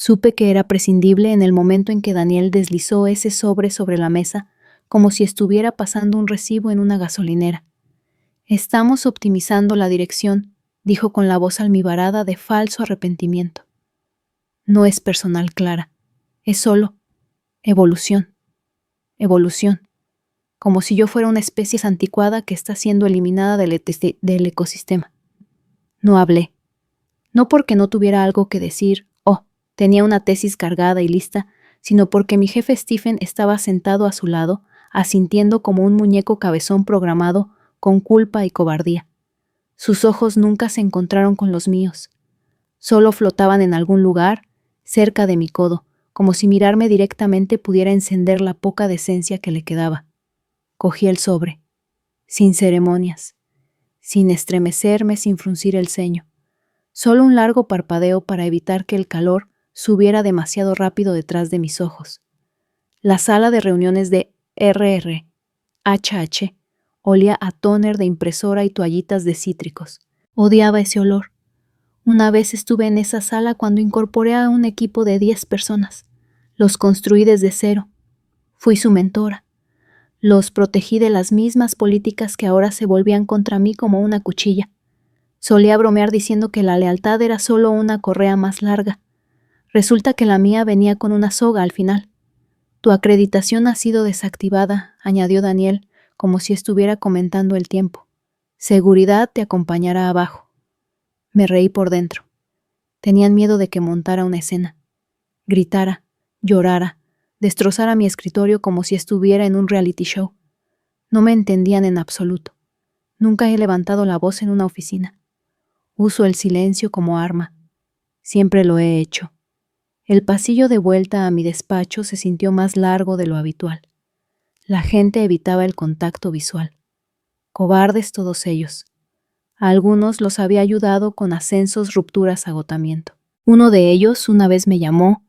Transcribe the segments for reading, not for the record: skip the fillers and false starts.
Supe que era prescindible en el momento en que Daniel deslizó ese sobre la mesa, como si estuviera pasando un recibo en una gasolinera. «Estamos optimizando la dirección», dijo con la voz almibarada de falso arrepentimiento. «No es personal, Clara. Es solo evolución. Evolución. Como si yo fuera una especie anticuada que está siendo eliminada del ecosistema». No hablé. No porque no tuviera algo que decir, tenía una tesis cargada y lista, sino porque mi jefe Stephen estaba sentado a su lado, asintiendo como un muñeco cabezón programado con culpa y cobardía. Sus ojos nunca se encontraron con los míos. Solo flotaban en algún lugar, cerca de mi codo, como si mirarme directamente pudiera encender la poca decencia que le quedaba. Cogí el sobre, sin ceremonias, sin estremecerme, sin fruncir el ceño. Solo un largo parpadeo para evitar que el calor subiera demasiado rápido detrás de mis ojos. La sala de reuniones de HH olía a tóner de impresora y toallitas de cítricos. Odiaba ese olor. Una vez estuve en esa sala cuando incorporé a un equipo de 10 personas. Los construí desde cero. Fui su mentora. Los protegí de las mismas políticas que ahora se volvían contra mí como una cuchilla. Solía bromear diciendo que la lealtad era solo una correa más larga. Resulta que la mía venía con una soga al final. «Tu acreditación ha sido desactivada», añadió Daniel, como si estuviera comentando el tiempo. «Seguridad te acompañará abajo». Me reí por dentro. Tenían miedo de que montara una escena. Gritara, llorara, destrozara mi escritorio como si estuviera en un reality show. No me entendían en absoluto. Nunca he levantado la voz en una oficina. Uso el silencio como arma. Siempre lo he hecho. El pasillo de vuelta a mi despacho se sintió más largo de lo habitual. La gente evitaba el contacto visual. Cobardes todos ellos. A algunos los había ayudado con ascensos, rupturas, agotamiento. Uno de ellos una vez me llamó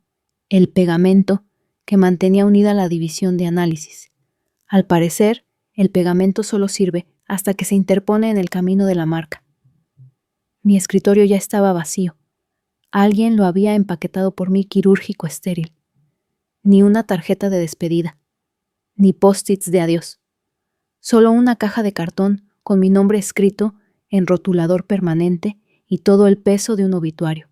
el pegamento que mantenía unida la división de análisis. Al parecer, el pegamento solo sirve hasta que se interpone en el camino de la marca. Mi escritorio ya estaba vacío. Alguien lo había empaquetado por mí quirúrgico estéril. Ni una tarjeta de despedida, ni post-its de adiós. Solo una caja de cartón con mi nombre escrito en rotulador permanente y todo el peso de un obituario.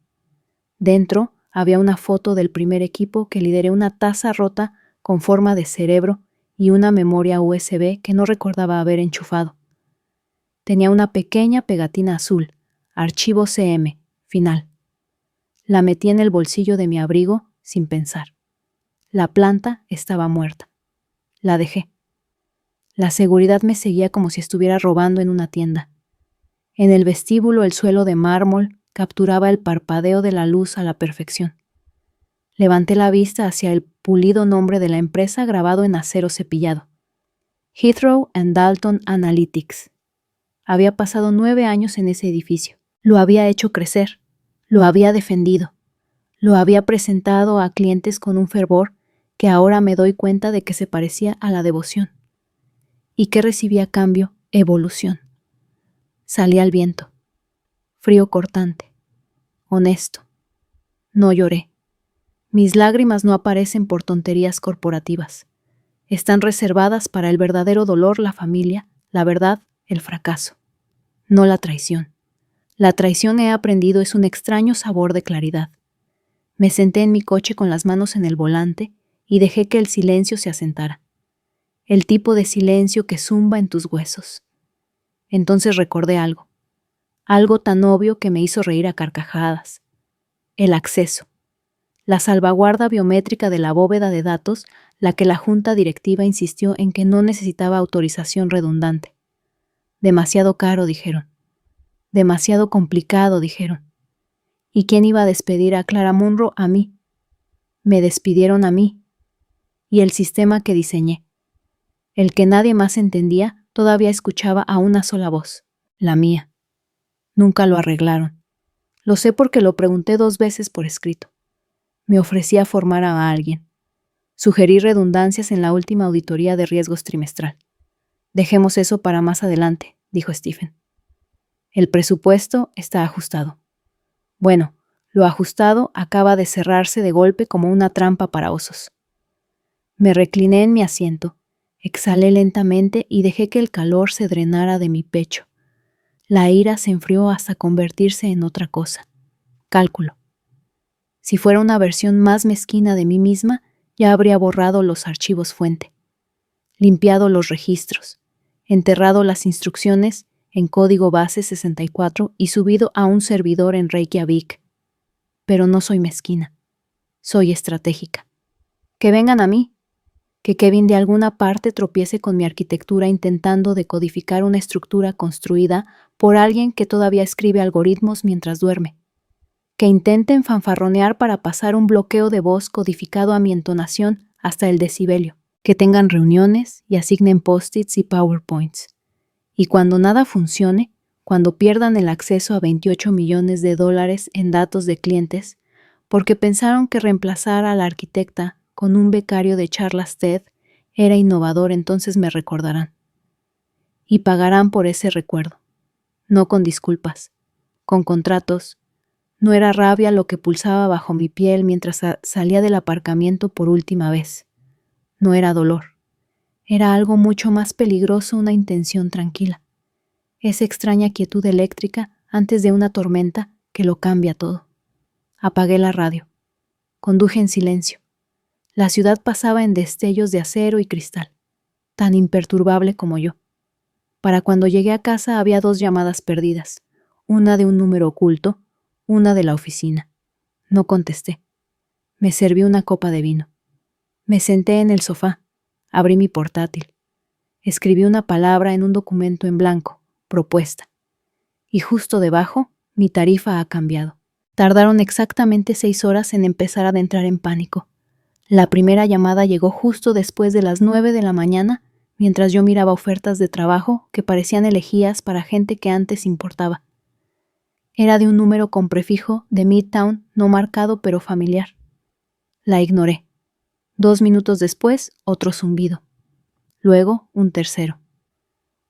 Dentro había una foto del primer equipo que lideré, una taza rota con forma de cerebro y una memoria USB que no recordaba haber enchufado. Tenía una pequeña pegatina azul, archivo CM, final. La metí en el bolsillo de mi abrigo sin pensar. La planta estaba muerta. La dejé. La seguridad me seguía como si estuviera robando en una tienda. En el vestíbulo el suelo de mármol capturaba el parpadeo de la luz a la perfección. Levanté la vista hacia el pulido nombre de la empresa grabado en acero cepillado. Heathrow and Dalton Analytics. Había pasado 9 años en ese edificio. Lo había hecho crecer. Lo había defendido. Lo había presentado a clientes con un fervor que ahora me doy cuenta de que se parecía a la devoción. ¿Y qué recibí a cambio? Evolución. Salí al viento. Frío cortante. Honesto. No lloré. Mis lágrimas no aparecen por tonterías corporativas. Están reservadas para el verdadero dolor, la familia, la verdad, el fracaso. No la traición. La traición, he aprendido, es un extraño sabor de claridad. Me senté en mi coche con las manos en el volante y dejé que el silencio se asentara. El tipo de silencio que zumba en tus huesos. Entonces recordé algo tan obvio que me hizo reír a carcajadas. El acceso. La salvaguarda biométrica de la bóveda de datos, la que la junta directiva insistió en que no necesitaba autorización redundante. Demasiado caro, dijeron. Demasiado complicado, dijeron. ¿Y quién iba a despedir a Clara Munro? A mí. Me despidieron a mí. Y el sistema que diseñé, el que nadie más entendía, todavía escuchaba a una sola voz, la mía. Nunca lo arreglaron. Lo sé porque lo pregunté 2 veces por escrito. Me ofrecí a formar a alguien. Sugerí redundancias en la última auditoría de riesgos trimestral. Dejemos eso para más adelante, dijo Stephen. El presupuesto está ajustado. Bueno, Lo ajustado acaba de cerrarse de golpe como una trampa para osos. Me recliné en mi asiento, exhalé lentamente y dejé que el calor se drenara de mi pecho. La ira se enfrió hasta convertirse en otra cosa. Cálculo. Si fuera una versión más mezquina de mí misma, ya habría borrado los archivos fuente, limpiado los registros, enterrado las instrucciones en código base 64 y subido a un servidor en Reykjavik. Pero no soy mezquina. Soy estratégica. Que vengan a mí. Que Kevin de alguna parte tropiece con mi arquitectura intentando decodificar una estructura construida por alguien que todavía escribe algoritmos mientras duerme. Que intenten fanfarronear para pasar un bloqueo de voz codificado a mi entonación hasta el decibelio. Que tengan reuniones y asignen post-its y PowerPoints. Y cuando nada funcione, cuando pierdan el acceso a $28 millones en datos de clientes, porque pensaron que reemplazar a la arquitecta con un becario de charlas TED era innovador, entonces me recordarán. Y pagarán por ese recuerdo. No con disculpas, con contratos. No era rabia lo que pulsaba bajo mi piel mientras salía del aparcamiento por última vez. No era dolor. Era algo mucho más peligroso, una intención tranquila. Esa extraña quietud eléctrica antes de una tormenta que lo cambia todo. Apagué la radio. Conduje en silencio. La ciudad pasaba en destellos de acero y cristal, tan imperturbable como yo. Para cuando llegué a casa había 2 llamadas perdidas, una de un número oculto, una de la oficina. No contesté. Me serví una copa de vino. Me senté en el sofá, abrí mi portátil. Escribí una palabra en un documento en blanco, propuesta. Y justo debajo, mi tarifa ha cambiado. Tardaron exactamente 6 horas en empezar a entrar en pánico. La primera llamada llegó justo después de las 9 de la mañana, mientras yo miraba ofertas de trabajo que parecían elegías para gente que antes importaba. Era de un número con prefijo de Midtown no marcado pero familiar. La ignoré. 2 minutos después, otro zumbido. Luego, un tercero.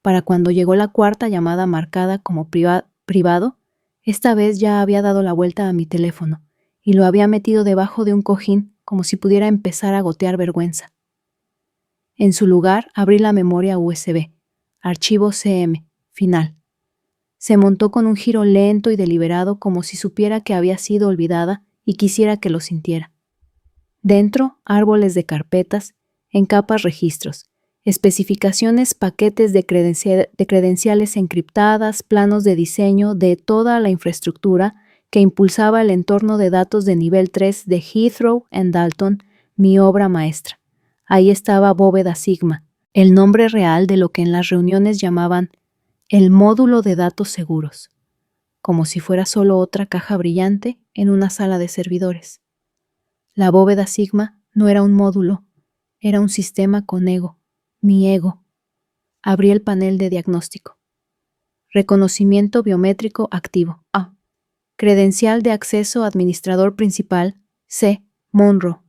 Para cuando llegó la cuarta llamada marcada como privado, esta vez ya había dado la vuelta a mi teléfono y lo había metido debajo de un cojín como si pudiera empezar a gotear vergüenza. En su lugar, abrí la memoria USB, archivo CM, final. Se montó con un giro lento y deliberado como si supiera que había sido olvidada y quisiera que lo sintiera. Dentro, árboles de carpetas, en capas registros, especificaciones, paquetes de credenciales encriptadas, planos de diseño de toda la infraestructura que impulsaba el entorno de datos de nivel 3 de Heathrow en Dalton, mi obra maestra. Ahí estaba Bóveda Sigma, el nombre real de lo que en las reuniones llamaban el módulo de datos seguros, como si fuera solo otra caja brillante en una sala de servidores. La Bóveda Sigma no era un módulo, era un sistema con ego, mi ego. Abrí el panel de diagnóstico. Reconocimiento biométrico activo. A. Credencial de acceso administrador principal. C. Monroe.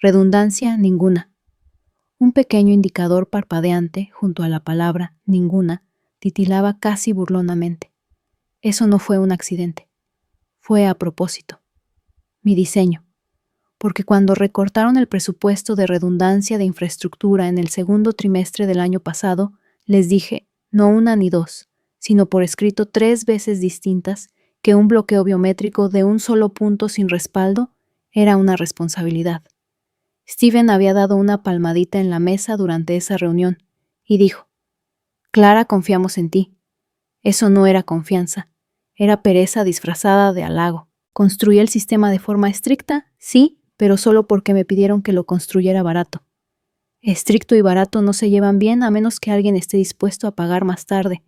Redundancia ninguna. Un pequeño indicador parpadeante junto a la palabra ninguna titilaba casi burlonamente. Eso no fue un accidente. Fue a propósito. Mi diseño. Porque cuando recortaron el presupuesto de redundancia de infraestructura en el segundo trimestre del año pasado, les dije, no una ni dos, sino por escrito 3 veces distintas, que un bloqueo biométrico de un solo punto sin respaldo era una responsabilidad. Steven había dado una palmadita en la mesa durante esa reunión y dijo, Clara, confiamos en ti. Eso no era confianza, era pereza disfrazada de halago. ¿Construí el sistema de forma estricta? Sí, pero solo porque me pidieron que lo construyera barato. Estricto y barato no se llevan bien a menos que alguien esté dispuesto a pagar más tarde.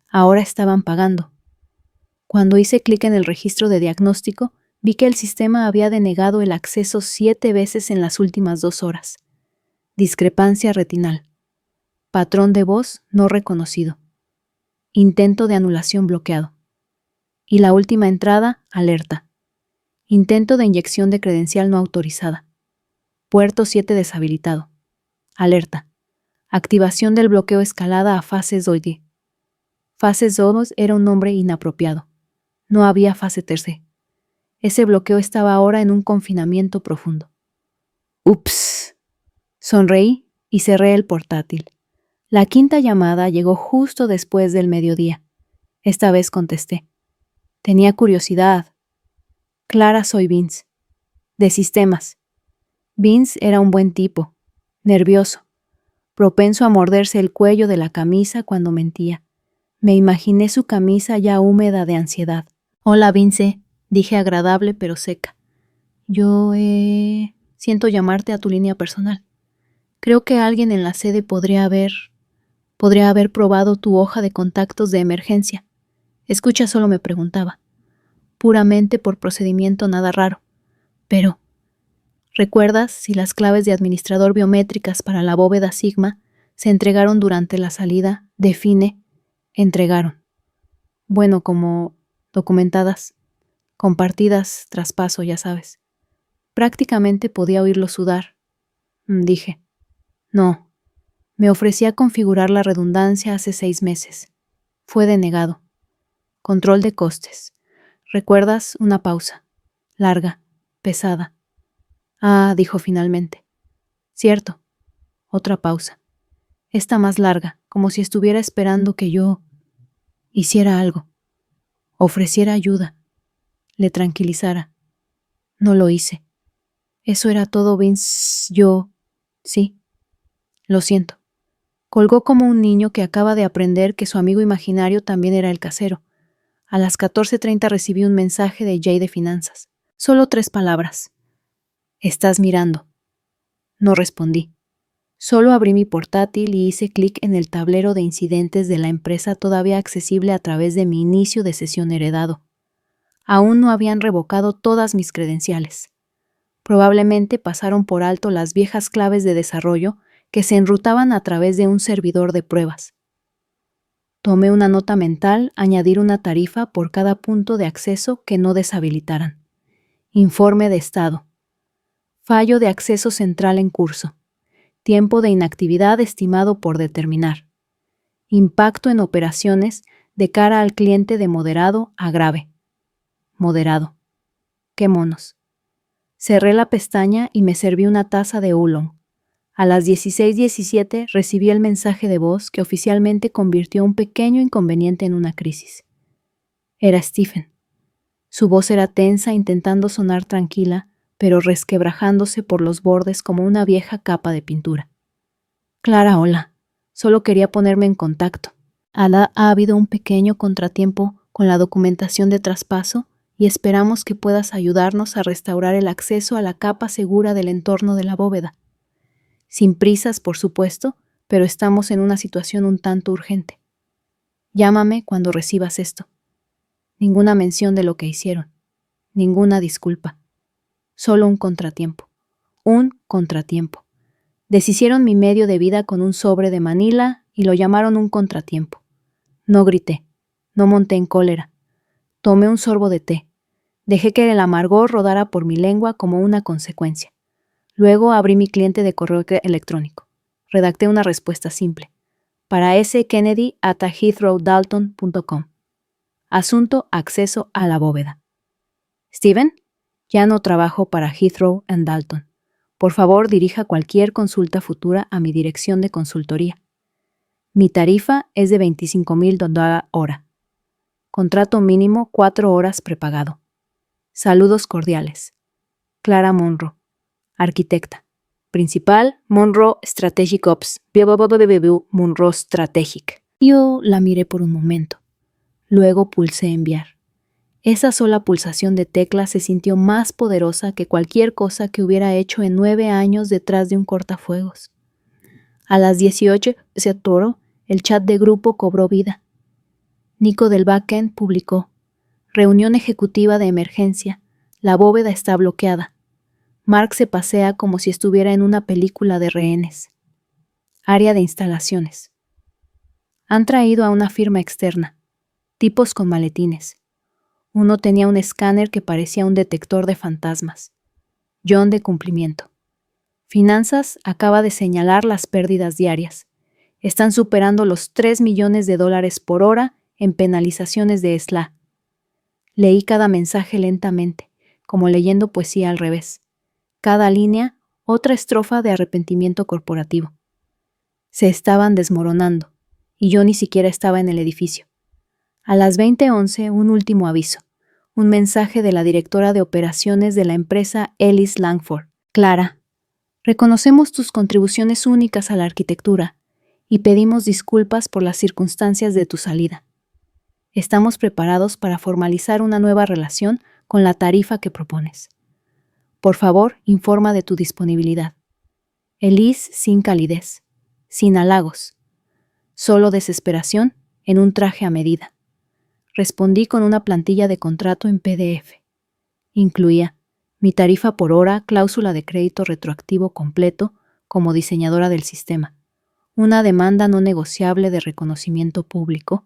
Ahora estaban pagando. Cuando hice clic en el registro de diagnóstico, vi que el sistema había denegado el acceso 7 veces en las últimas 2 horas. Discrepancia retinal. Patrón de voz no reconocido. Intento de anulación bloqueado. Y la última entrada, alerta. Intento de inyección de credencial no autorizada. Puerto 7 deshabilitado. Alerta. Activación del bloqueo escalada a fases 2. Fases 2 era un nombre inapropiado. No había fase 3. Ese bloqueo estaba ahora en un confinamiento profundo. Ups. Sonreí y cerré el portátil. La quinta llamada llegó justo después del mediodía. Esta vez contesté. Tenía curiosidad. Clara, soy Vince. De sistemas. Vince era un buen tipo, nervioso, propenso a morderse el cuello de la camisa cuando mentía. Me imaginé su camisa ya húmeda de ansiedad. Hola, Vince, dije agradable pero seca. Siento llamarte a tu línea personal. Creo que alguien en la sede podría haber probado tu hoja de contactos de emergencia. Escucha, solo me preguntaba. Puramente por procedimiento, nada raro. Pero, ¿recuerdas si las claves de administrador biométricas para la bóveda Sigma se entregaron durante la salida? Define, entregaron. Bueno, como documentadas, compartidas, traspaso, ya sabes. Prácticamente podía oírlo sudar. Dije. No. Me ofrecí a configurar la redundancia hace 6 meses. Fue denegado. Control de costes. ¿Recuerdas? Una pausa. Larga. Pesada. Ah, dijo finalmente. Cierto. Otra pausa. Esta más larga, como si estuviera esperando que yo hiciera algo. Ofreciera ayuda. Le tranquilizara. No lo hice. Eso era todo, Vince. Sí. Lo siento. Colgó como un niño que acaba de aprender que su amigo imaginario también era el casero. A las 14:30 recibí un mensaje de Jay de Finanzas. Solo 3 palabras. ¿Estás mirando? No respondí. Solo abrí mi portátil y hice clic en el tablero de incidentes de la empresa todavía accesible a través de mi inicio de sesión heredado. Aún no habían revocado todas mis credenciales. Probablemente pasaron por alto las viejas claves de desarrollo que se enrutaban a través de un servidor de pruebas. Tomé una nota mental, añadir una tarifa por cada punto de acceso que no deshabilitaran. Informe de estado. Fallo de acceso central en curso. Tiempo de inactividad estimado por determinar. Impacto en operaciones de cara al cliente de moderado a grave. Moderado. ¡Qué monos! Cerré la pestaña y me serví una taza de oolong. A las 16:17 recibí el mensaje de voz que oficialmente convirtió un pequeño inconveniente en una crisis. Era Stephen. Su voz era tensa, intentando sonar tranquila, pero resquebrajándose por los bordes como una vieja capa de pintura. Clara, hola. Solo quería ponerme en contacto. Ha habido un pequeño contratiempo con la documentación de traspaso y esperamos que puedas ayudarnos a restaurar el acceso a la capa segura del entorno de la bóveda. Sin prisas, por supuesto, pero estamos en una situación un tanto urgente. Llámame cuando recibas esto. Ninguna mención de lo que hicieron. Ninguna disculpa. Solo un contratiempo. Un contratiempo. Deshicieron mi medio de vida con un sobre de Manila y lo llamaron un contratiempo. No grité. No monté en cólera. Tomé un sorbo de té. Dejé que el amargor rodara por mi lengua como una consecuencia. Luego abrí mi cliente de correo electrónico. Redacté una respuesta simple. Para skennedy@heathrowdalton.com. Asunto: acceso a la bóveda. Steven, ya no trabajo para Heathrow & Dalton. Por favor, dirija cualquier consulta futura a mi dirección de consultoría. Mi tarifa es de $25,000 hora. Contrato mínimo 4 horas prepagado. Saludos cordiales. Clara Monroe. Arquitecta. Principal, Monroe Strategic Ops. Monroe Strategic. Yo la miré por un momento. Luego pulsé enviar. Esa sola pulsación de tecla se sintió más poderosa que cualquier cosa que hubiera hecho en 9 años detrás de un cortafuegos. A las 18 se atoró, el chat de grupo cobró vida. Nico del backend publicó: reunión ejecutiva de emergencia. La bóveda está bloqueada. Mark se pasea como si estuviera en una película de rehenes. Área de instalaciones. Han traído a una firma externa. Tipos con maletines. Uno tenía un escáner que parecía un detector de fantasmas. John de cumplimiento. Finanzas acaba de señalar las pérdidas diarias. Están superando los $3 millones por hora en penalizaciones de SLA. Leí cada mensaje lentamente, como leyendo poesía al revés. Cada línea, otra estrofa de arrepentimiento corporativo. Se estaban desmoronando, y yo ni siquiera estaba en el edificio. A las 20:11, un último aviso. Un mensaje de la directora de operaciones de la empresa Ellis Langford. Clara, reconocemos tus contribuciones únicas a la arquitectura y pedimos disculpas por las circunstancias de tu salida. Estamos preparados para formalizar una nueva relación con la tarifa que propones. Por favor, informa de tu disponibilidad. Ellis sin calidez, sin halagos, solo desesperación en un traje a medida. Respondí con una plantilla de contrato en PDF. Incluía mi tarifa por hora, cláusula de crédito retroactivo completo como diseñadora del sistema, una demanda no negociable de reconocimiento público,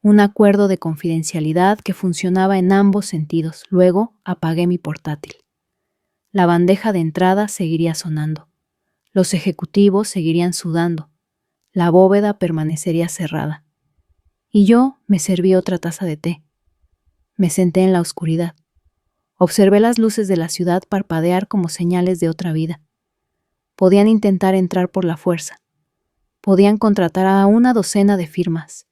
un acuerdo de confidencialidad que funcionaba en ambos sentidos. Luego apagué mi portátil. La bandeja de entrada seguiría sonando. Los ejecutivos seguirían sudando. La bóveda permanecería cerrada. Y yo me serví otra taza de té. Me senté en la oscuridad. Observé las luces de la ciudad parpadear como señales de otra vida. Podían intentar entrar por la fuerza. Podían contratar a una docena de firmas,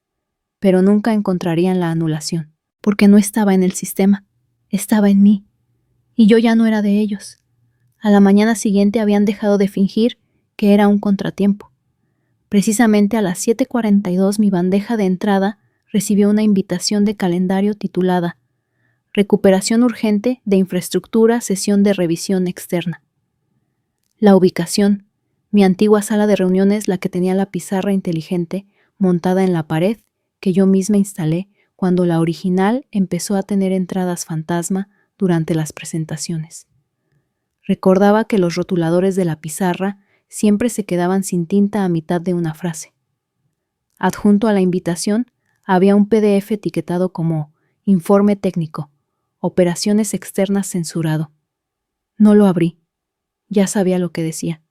pero nunca encontrarían la anulación, porque no estaba en el sistema, estaba en mí, y yo ya no era de ellos. A la mañana siguiente habían dejado de fingir que era un contratiempo. Precisamente a las 7:42 mi bandeja de entrada recibió una invitación de calendario titulada Recuperación urgente de infraestructura, sesión de revisión externa. La ubicación, mi antigua sala de reuniones, la que tenía la pizarra inteligente montada en la pared que yo misma instalé cuando la original empezó a tener entradas fantasma durante las presentaciones. Recordaba que los rotuladores de la pizarra siempre se quedaban sin tinta a mitad de una frase. Adjunto a la invitación había un PDF etiquetado como Informe técnico, operaciones externas censurado. No lo abrí. Ya sabía lo que decía.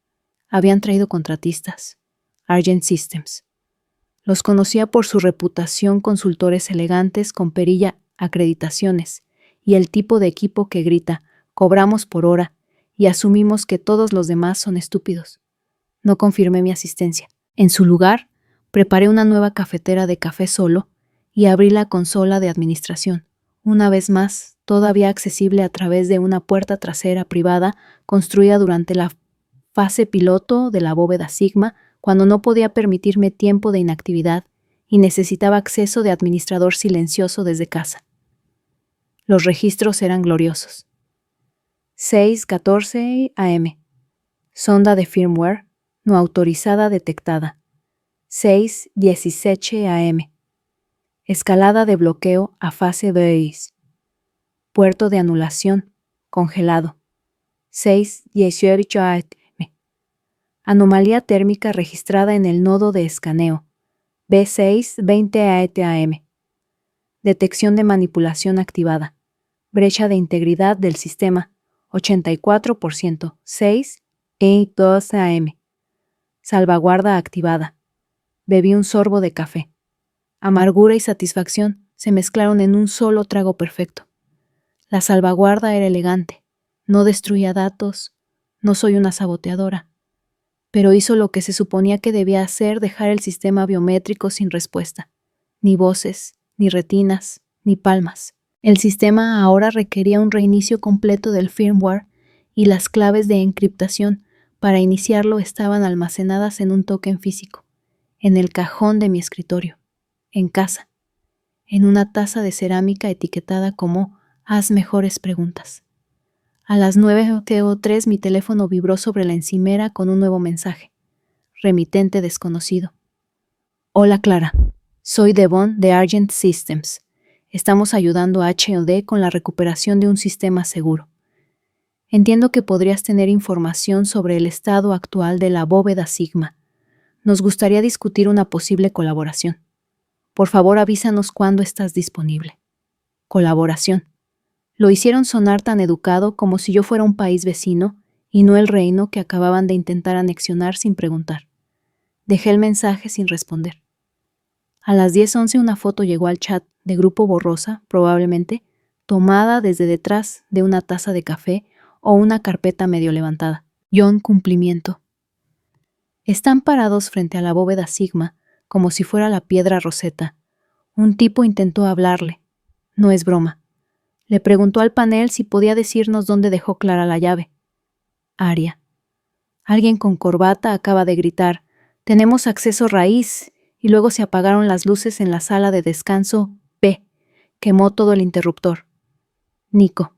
Habían traído contratistas, Argent Systems. Los conocía por su reputación, consultores elegantes con perilla, acreditaciones y el tipo de equipo que grita, cobramos por hora y asumimos que todos los demás son estúpidos. No confirmé mi asistencia. En su lugar, preparé una nueva cafetera de café solo y abrí la consola de administración, una vez más, todavía accesible a través de una puerta trasera privada construida durante la fase piloto de la bóveda Sigma, cuando no podía permitirme tiempo de inactividad y necesitaba acceso de administrador silencioso desde casa. Los registros eran gloriosos. 6:14 AM. Sonda de firmware no autorizada detectada. 6:17 AM. Escalada de bloqueo a fase 2. Puerto de anulación congelado. 6:18 AM. Anomalía térmica registrada en el nodo de escaneo. B6:20 AM. Detección de manipulación activada. Brecha de integridad del sistema. 84%. 6:2 AM. Salvaguarda activada. Bebí un sorbo de café. Amargura y satisfacción se mezclaron en un solo trago perfecto. La salvaguarda era elegante. No destruía datos. No soy una saboteadora. Pero hizo lo que se suponía que debía hacer: dejar el sistema biométrico sin respuesta. Ni voces, ni retinas, ni palmas. El sistema ahora requería un reinicio completo del firmware y las claves de encriptación para iniciarlo estaban almacenadas en un token físico, en el cajón de mi escritorio, en casa, en una taza de cerámica etiquetada como «Haz mejores preguntas». A las 9:03 mi teléfono vibró sobre la encimera con un nuevo mensaje. Remitente desconocido. Hola Clara, soy Devon de Argent Systems. Estamos ayudando a H&D con la recuperación de un sistema seguro. Entiendo que podrías tener información sobre el estado actual de la bóveda Sigma. Nos gustaría discutir una posible colaboración. Por favor, avísanos cuándo estás disponible. Colaboración. Lo hicieron sonar tan educado como si yo fuera un país vecino y no el reino que acababan de intentar anexionar sin preguntar. Dejé el mensaje sin responder. A las 10:11 una foto llegó al chat de grupo borrosa, probablemente, tomada desde detrás de una taza de café o una carpeta medio levantada. John Cumplimiento. Están parados frente a la bóveda Sigma, como si fuera la piedra Rosetta. Un tipo intentó hablarle. No es broma. Le preguntó al panel si podía decirnos dónde dejó Clara la llave. Aria. Alguien con corbata acaba de gritar: «Tenemos acceso raíz», y luego se apagaron las luces en la sala de descanso P. Quemó todo el interruptor. Nico.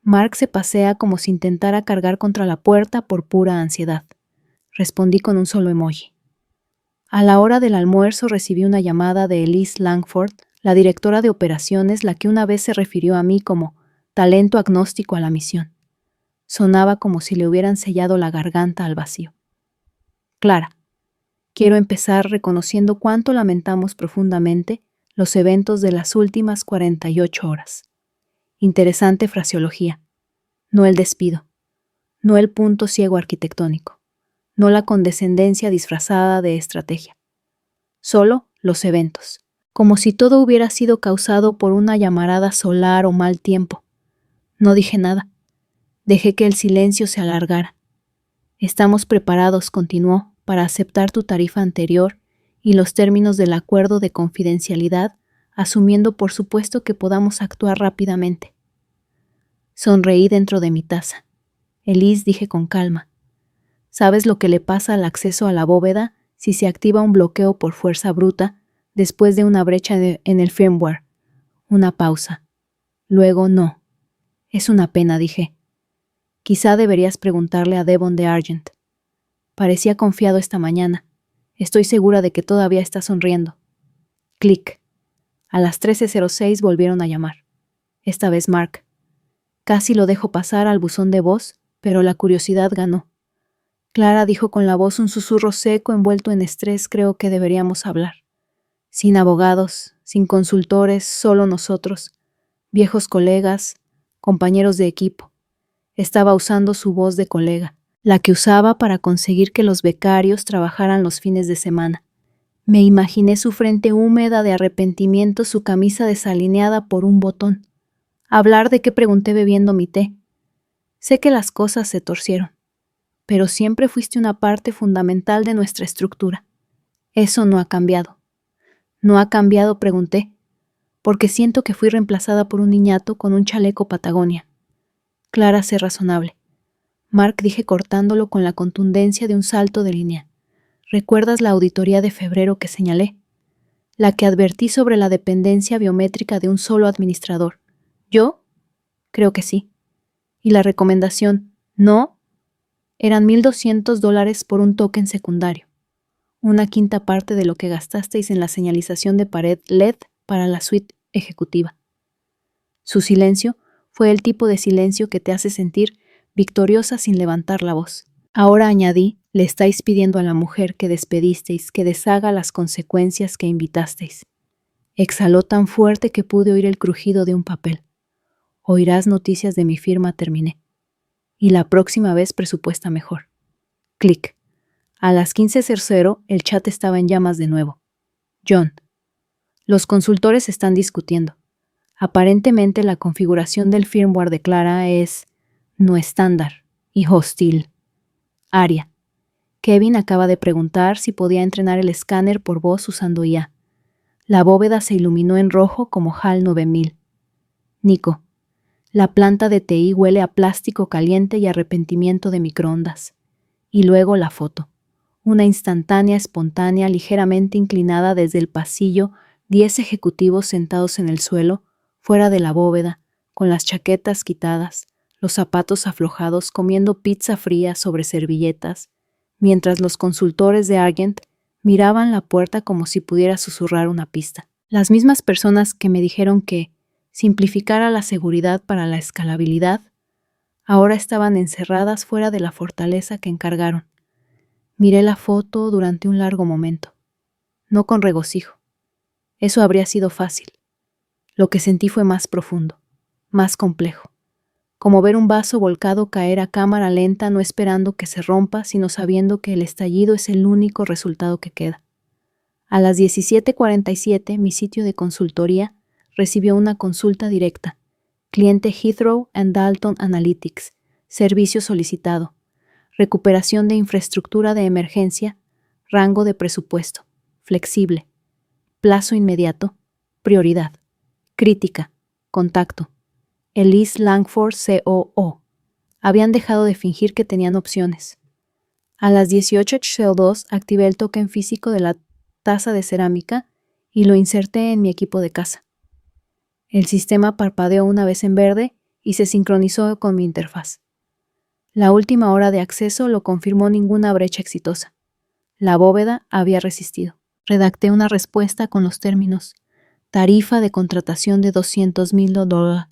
Mark se pasea como si intentara cargar contra la puerta por pura ansiedad. Respondí con un solo emoji. A la hora del almuerzo recibí una llamada de Elise Langford, la directora de operaciones, la que una vez se refirió a mí como talento agnóstico a la misión. Sonaba como si le hubieran sellado la garganta al vacío. Clara, quiero empezar reconociendo cuánto lamentamos profundamente los eventos de las últimas 48 horas. Interesante fraseología. No el despido. No el punto ciego arquitectónico. No la condescendencia disfrazada de estrategia. Solo los eventos. Como si todo hubiera sido causado por una llamarada solar o mal tiempo. No dije nada. Dejé que el silencio se alargara. Estamos preparados, continuó, para aceptar tu tarifa anterior y los términos del acuerdo de confidencialidad, asumiendo por supuesto que podamos actuar rápidamente. Sonreí dentro de mi taza. Elise, dije con calma. ¿Sabes lo que le pasa al acceso a la bóveda si se activa un bloqueo por fuerza bruta después de una brecha en el firmware? Una pausa. Luego no. Es una pena, dije. Quizá deberías preguntarle a Devon de Argent. Parecía confiado esta mañana. Estoy segura de que todavía está sonriendo. Clic. A las 13:06 volvieron a llamar. Esta vez Mark. Casi lo dejo pasar al buzón de voz, pero la curiosidad ganó. Clara, dijo con la voz un susurro seco envuelto en estrés, creo que deberíamos hablar. Sin abogados, sin consultores, solo nosotros, viejos colegas, compañeros de equipo. Estaba usando su voz de colega, la que usaba para conseguir que los becarios trabajaran los fines de semana. Me imaginé su frente húmeda de arrepentimiento, su camisa desalineada por un botón. Hablar de qué pregunté bebiendo mi té. Sé que las cosas se torcieron, pero siempre fuiste una parte fundamental de nuestra estructura. Eso no ha cambiado. ¿No ha cambiado?, pregunté, porque siento que fui reemplazada por un niñato con un chaleco Patagonia. Clara, sé razonable. Mark, dije cortándolo con la contundencia de un salto de línea. ¿Recuerdas la auditoría de febrero que señalé? La que advertí sobre la dependencia biométrica de un solo administrador. ¿Yo? Creo que sí. Y la recomendación, no, eran $1,200 por un token secundario. Una quinta parte de lo que gastasteis en la señalización de pared LED para la suite ejecutiva. Su silencio fue el tipo de silencio que te hace sentir victoriosa sin levantar la voz. Ahora, añadí, le estáis pidiendo a la mujer que despedisteis que deshaga las consecuencias que invitasteis. Exhaló tan fuerte que pude oír el crujido de un papel. Oirás noticias de mi firma, terminé. Y la próxima vez presupuesta mejor. Clic. A las 15:00 el chat estaba en llamas de nuevo. John. Los consultores están discutiendo. Aparentemente la configuración del firmware de Clara es no estándar y hostil. Aria. Kevin acaba de preguntar si podía entrenar el escáner por voz usando IA. La bóveda se iluminó en rojo como HAL 9000. Nico. La planta de TI huele a plástico caliente y arrepentimiento de microondas. Y luego la foto. Una instantánea espontánea ligeramente inclinada desde el pasillo, 10 ejecutivos sentados en el suelo, fuera de la bóveda, con las chaquetas quitadas, los zapatos aflojados, comiendo pizza fría sobre servilletas, mientras los consultores de Argent miraban la puerta como si pudiera susurrar una pista. Las mismas personas que me dijeron que simplificara la seguridad para la escalabilidad, ahora estaban encerradas fuera de la fortaleza que encargaron. Miré la foto durante un largo momento, no con regocijo. Eso habría sido fácil. Lo que sentí fue más profundo, más complejo, como ver un vaso volcado caer a cámara lenta, no esperando que se rompa, sino sabiendo que el estallido es el único resultado que queda. A las 17:47, mi sitio de consultoría recibió una consulta directa, Cliente Heathrow and Dalton Analytics. Servicio solicitado. Recuperación de infraestructura de emergencia. Rango de presupuesto. Flexible. Plazo inmediato. Prioridad. Crítica. Contacto. Elise Langford COO. Habían dejado de fingir que tenían opciones. A las 18:02 activé el token físico de la taza de cerámica y lo inserté en mi equipo de casa. El sistema parpadeó una vez en verde y se sincronizó con mi interfaz. La última hora de acceso lo confirmó ninguna brecha exitosa. La bóveda había resistido. Redacté una respuesta con los términos: tarifa de contratación de $200,000,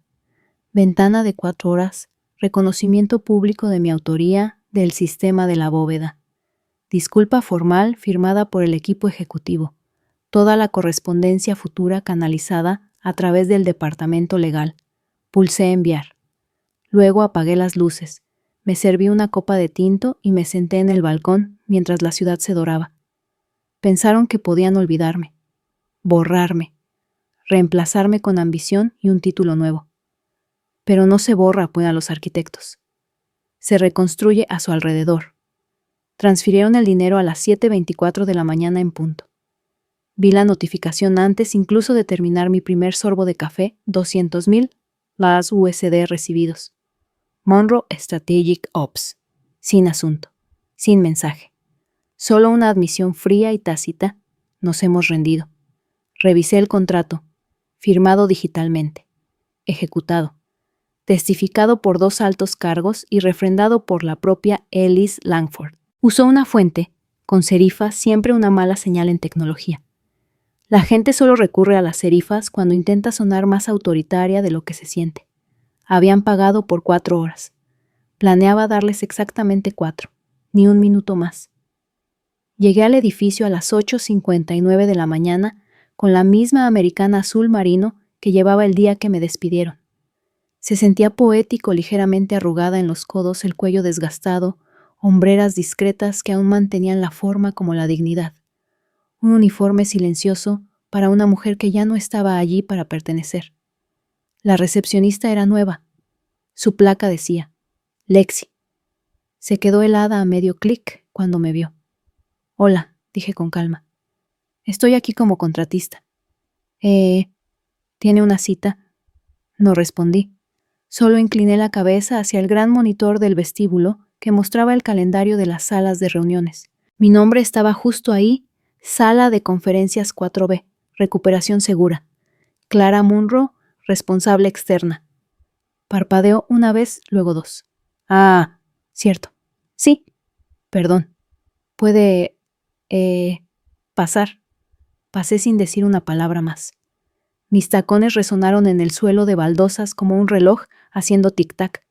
ventana de 4 horas, reconocimiento público de mi autoría del sistema de la bóveda. Disculpa formal firmada por el equipo ejecutivo. Toda la correspondencia futura canalizada a través del departamento legal. Pulsé enviar. Luego apagué las luces. Me serví una copa de tinto y me senté en el balcón mientras la ciudad se doraba. Pensaron que podían olvidarme, borrarme, reemplazarme con ambición y un título nuevo. Pero no se borra pues a los arquitectos. Se reconstruye a su alrededor. Transfirieron el dinero a las 7:24 de la mañana en punto. Vi la notificación antes incluso de terminar mi primer sorbo de café, 200,000 las USD recibidos. Monroe Strategic Ops. Sin asunto, sin mensaje. Solo una admisión fría y tácita. Nos hemos rendido. Revisé el contrato, firmado digitalmente, ejecutado, testificado por 2 altos cargos y refrendado por la propia Elise Langford. Usó una fuente, con serifas siempre una mala señal en tecnología. La gente solo recurre a las serifas cuando intenta sonar más autoritaria de lo que se siente. Habían pagado por 4 horas. Planeaba darles exactamente 4, ni un minuto más. Llegué al edificio a las 8:59 de la mañana con la misma americana azul marino que llevaba el día que me despidieron. Se sentía poético, ligeramente arrugada en los codos, el cuello desgastado, hombreras discretas que aún mantenían la forma como la dignidad. Un uniforme silencioso para una mujer que ya no estaba allí para pertenecer. La recepcionista era nueva. Su placa decía, Lexi. Se quedó helada a medio clic cuando me vio. Hola, dije con calma. Estoy aquí como contratista. ¿Tiene una cita? No respondí. Solo incliné la cabeza hacia el gran monitor del vestíbulo que mostraba el calendario de las salas de reuniones. Mi nombre estaba justo ahí, Sala de Conferencias 4B, Recuperación Segura. Clara Munro, responsable externa. Parpadeó una vez, luego 2. Ah, cierto. Sí. Perdón. ¿Puede, pasar? Pasé sin decir una palabra más. Mis tacones resonaron en el suelo de baldosas como un reloj haciendo tic-tac.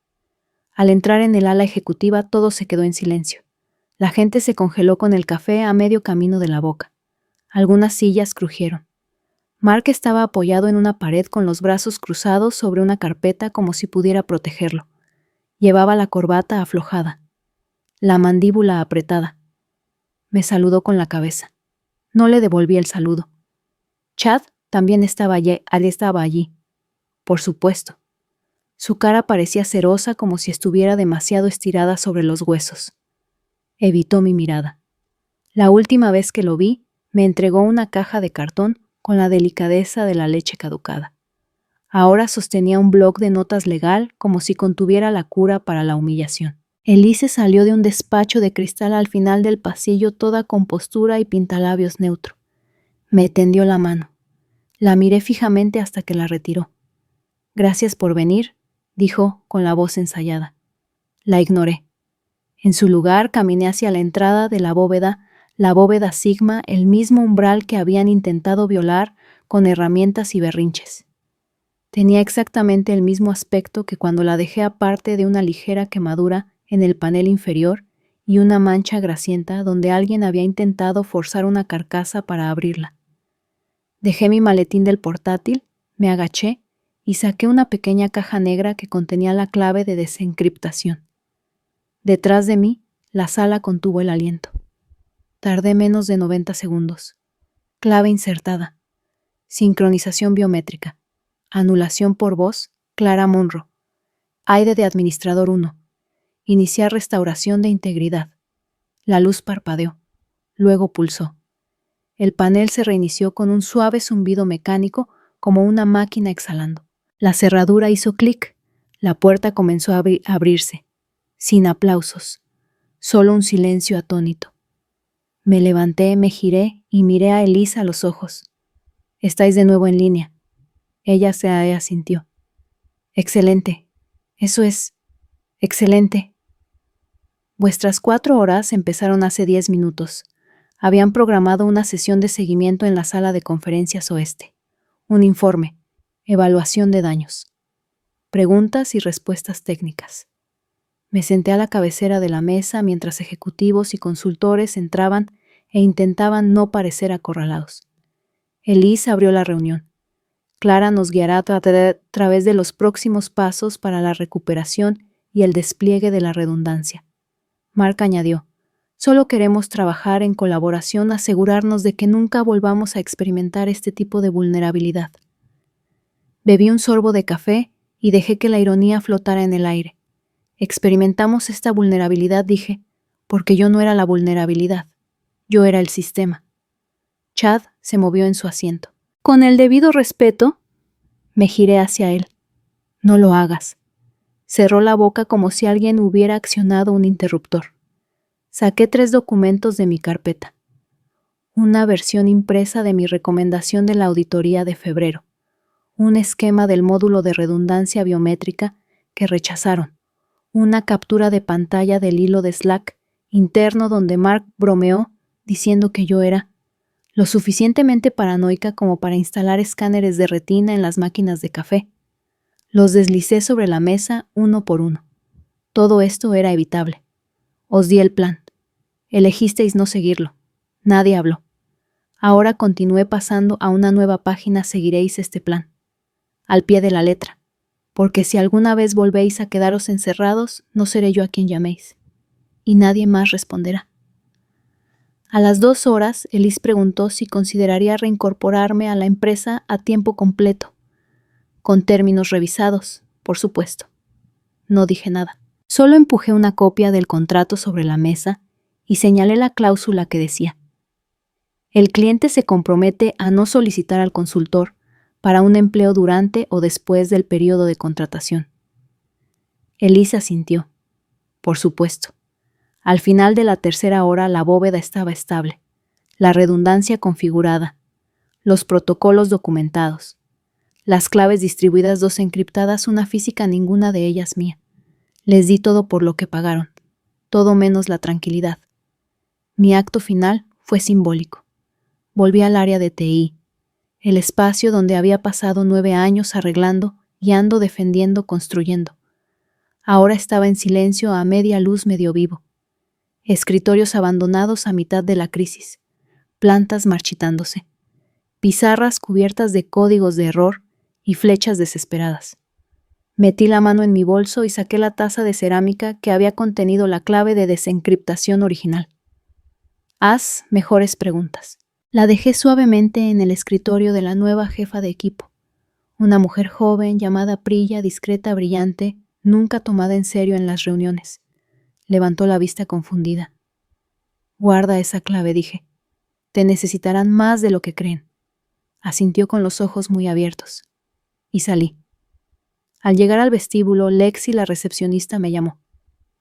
Al entrar en el ala ejecutiva todo se quedó en silencio. La gente se congeló con el café a medio camino de la boca. Algunas sillas crujieron. Mark estaba apoyado en una pared con los brazos cruzados sobre una carpeta como si pudiera protegerlo. Llevaba la corbata aflojada, la mandíbula apretada. Me saludó con la cabeza. No le devolví el saludo. Chad también estaba allí. Por supuesto. Su cara parecía cerosa como si estuviera demasiado estirada sobre los huesos. Evitó mi mirada. La última vez que lo vi, me entregó una caja de cartón con la delicadeza de la leche caducada. Ahora sostenía un bloc de notas legal como si contuviera la cura para la humillación. Elise salió de un despacho de cristal al final del pasillo toda compostura y pintalabios neutro. Me tendió la mano. La miré fijamente hasta que la retiró. Gracias por venir, dijo con la voz ensayada. La ignoré. En su lugar caminé hacia la entrada de la bóveda Sigma, el mismo umbral que habían intentado violar con herramientas y berrinches. Tenía exactamente el mismo aspecto que cuando la dejé aparte de una ligera quemadura en el panel inferior y una mancha grasienta donde alguien había intentado forzar una carcasa para abrirla. Dejé mi maletín del portátil, me agaché y saqué una pequeña caja negra que contenía la clave de desencriptación. Detrás de mí, la sala contuvo el aliento. Tardé menos de 90 segundos. Clave insertada. Sincronización biométrica. Anulación por voz. Clara Munro. Aide de Administrador 1. Iniciar restauración de integridad. La luz parpadeó. Luego pulsó. El panel se reinició con un suave zumbido mecánico como una máquina exhalando. La cerradura hizo clic. La puerta comenzó a abrirse. Sin aplausos. Solo un silencio atónito. Me levanté, me giré y miré a Elisa a los ojos. «Estáis de nuevo en línea». Ella se asintió. «Excelente. Eso es. Excelente». Vuestras 4 horas empezaron hace 10 minutos. Habían programado una sesión de seguimiento en la sala de conferencias oeste. Un informe. Evaluación de daños. Preguntas y respuestas técnicas. Me senté a la cabecera de la mesa mientras ejecutivos y consultores entraban e intentaban no parecer acorralados. Elise abrió la reunión. Clara nos guiará a través de los próximos pasos para la recuperación y el despliegue de la redundancia. Mark añadió, solo queremos trabajar en colaboración, asegurarnos de que nunca volvamos a experimentar este tipo de vulnerabilidad. Bebí un sorbo de café y dejé que la ironía flotara en el aire. Experimentamos esta vulnerabilidad, dije, porque yo no era la vulnerabilidad, yo era el sistema. Chad se movió en su asiento. Con el debido respeto, me giré hacia él. No lo hagas. Cerró la boca como si alguien hubiera accionado un interruptor. Saqué 3 documentos de mi carpeta. Una versión impresa de mi recomendación de la auditoría de febrero. Un esquema del módulo de redundancia biométrica que rechazaron. Una captura de pantalla del hilo de Slack interno donde Mark bromeó diciendo que yo era lo suficientemente paranoica como para instalar escáneres de retina en las máquinas de café. Los deslicé sobre la mesa uno por uno. Todo esto era evitable. Os di el plan. Elegisteis no seguirlo. Nadie habló. Ahora continué pasando a una nueva página, seguiréis este plan. Al pie de la letra. Porque si alguna vez volvéis a quedaros encerrados, no seré yo a quien llaméis. Y nadie más responderá. A las 2 horas, Elise preguntó si consideraría reincorporarme a la empresa a tiempo completo. Con términos revisados, por supuesto. No dije nada. Solo empujé una copia del contrato sobre la mesa y señalé la cláusula que decía: el cliente se compromete a no solicitar al consultor para un empleo durante o después del periodo de contratación. Elise asintió. Por supuesto. Al final de la 3ª hora la bóveda estaba estable, la redundancia configurada, los protocolos documentados, las claves distribuidas, 2 encriptadas, una física, ninguna de ellas mía. Les di todo por lo que pagaron, todo menos la tranquilidad. Mi acto final fue simbólico. Volví al área de TI, el espacio donde había pasado 9 años arreglando, guiando, defendiendo, construyendo. Ahora estaba en silencio, a media luz, medio vivo. Escritorios abandonados a mitad de la crisis, plantas marchitándose, pizarras cubiertas de códigos de error y flechas desesperadas. Metí la mano en mi bolso y saqué la taza de cerámica que había contenido la clave de desencriptación original. Haz mejores preguntas. La dejé suavemente en el escritorio de la nueva jefa de equipo, una mujer joven llamada Priya, discreta, brillante, nunca tomada en serio en las reuniones. Levantó la vista confundida. Guarda esa clave, dije. Te necesitarán más de lo que creen. Asintió con los ojos muy abiertos. Y salí. Al llegar al vestíbulo, Lexi, la recepcionista, me llamó.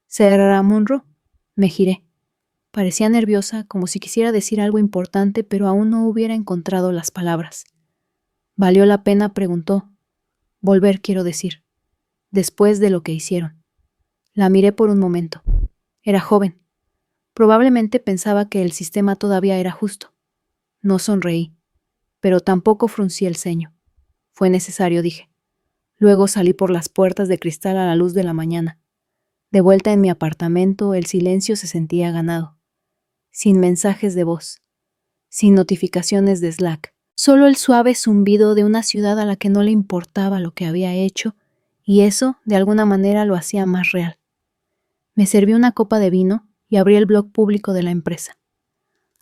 «¿Sarah Munro?» Me giré. Parecía nerviosa, como si quisiera decir algo importante, pero aún no hubiera encontrado las palabras. «¿Valió la pena?», preguntó. «Volver, quiero decir. Después de lo que hicieron». La miré por un momento. Era joven. Probablemente pensaba que el sistema todavía era justo. No sonreí, pero tampoco fruncí el ceño. Fue necesario, dije. Luego salí por las puertas de cristal a la luz de la mañana. De vuelta en mi apartamento, el silencio se sentía ganado. Sin mensajes de voz, sin notificaciones de Slack, solo el suave zumbido de una ciudad a la que no le importaba lo que había hecho, y eso, de alguna manera, lo hacía más real. Me serví una copa de vino y abrí el blog público de la empresa.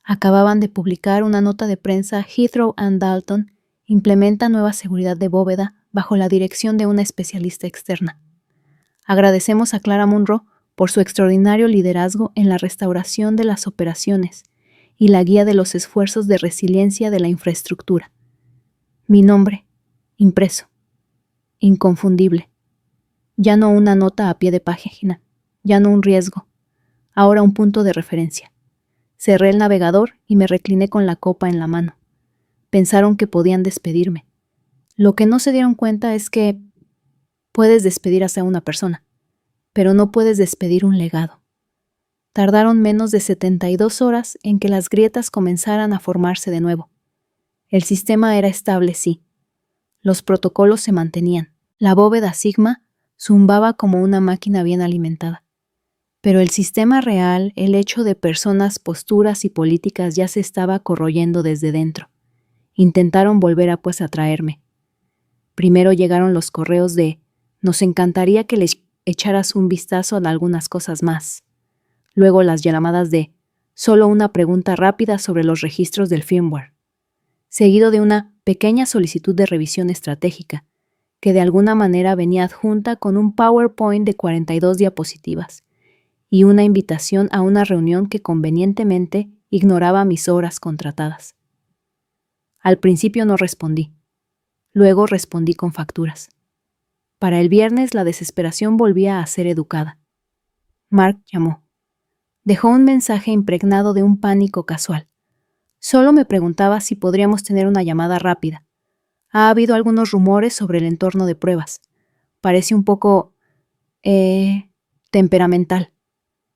Acababan de publicar una nota de prensa: Heathrow and Dalton implementa nueva seguridad de bóveda bajo la dirección de una especialista externa. Agradecemos a Clara Munro por su extraordinario liderazgo en la restauración de las operaciones y la guía de los esfuerzos de resiliencia de la infraestructura. Mi nombre, impreso, inconfundible. Ya no una nota a pie de página, ya no un riesgo, ahora un punto de referencia. Cerré el navegador y me recliné con la copa en la mano. Pensaron que podían despedirme. Lo que no se dieron cuenta es que puedes despedir a una persona, pero no puedes despedir un legado. Tardaron menos de 72 horas en que las grietas comenzaran a formarse de nuevo. El sistema era estable, sí. Los protocolos se mantenían. La bóveda Sigma zumbaba como una máquina bien alimentada. Pero el sistema real, el hecho de personas, posturas y políticas ya se estaba corroyendo desde dentro. Intentaron volver a traerme. Primero llegaron los correos de «Nos encantaría que les echaras un vistazo a algunas cosas más». Luego las llamadas de «Solo una pregunta rápida sobre los registros del firmware», seguido de una pequeña solicitud de revisión estratégica, que de alguna manera venía adjunta con un PowerPoint de 42 diapositivas, y una invitación a una reunión que convenientemente ignoraba mis horas contratadas. Al principio no respondí. Luego respondí con facturas. Para el viernes la desesperación volvía a ser educada. Mark llamó. Dejó un mensaje impregnado de un pánico casual. Solo me preguntaba si podríamos tener una llamada rápida. Ha habido algunos rumores sobre el entorno de pruebas. Parece un poco... temperamental.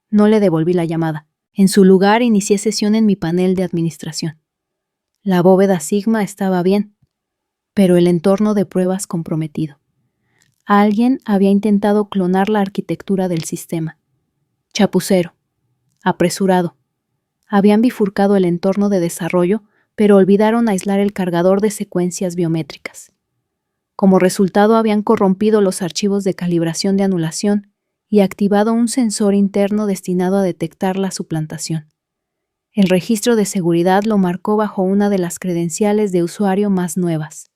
No le devolví la llamada. En su lugar inicié sesión en mi panel de administración. La bóveda Sigma estaba bien, pero el entorno de pruebas comprometido. Alguien había intentado clonar la arquitectura del sistema. Chapucero. Apresurado. Habían bifurcado el entorno de desarrollo, pero olvidaron aislar el cargador de secuencias biométricas. Como resultado, habían corrompido los archivos de calibración de anulación y activado un sensor interno destinado a detectar la suplantación. El registro de seguridad lo marcó bajo una de las credenciales de usuario más nuevas.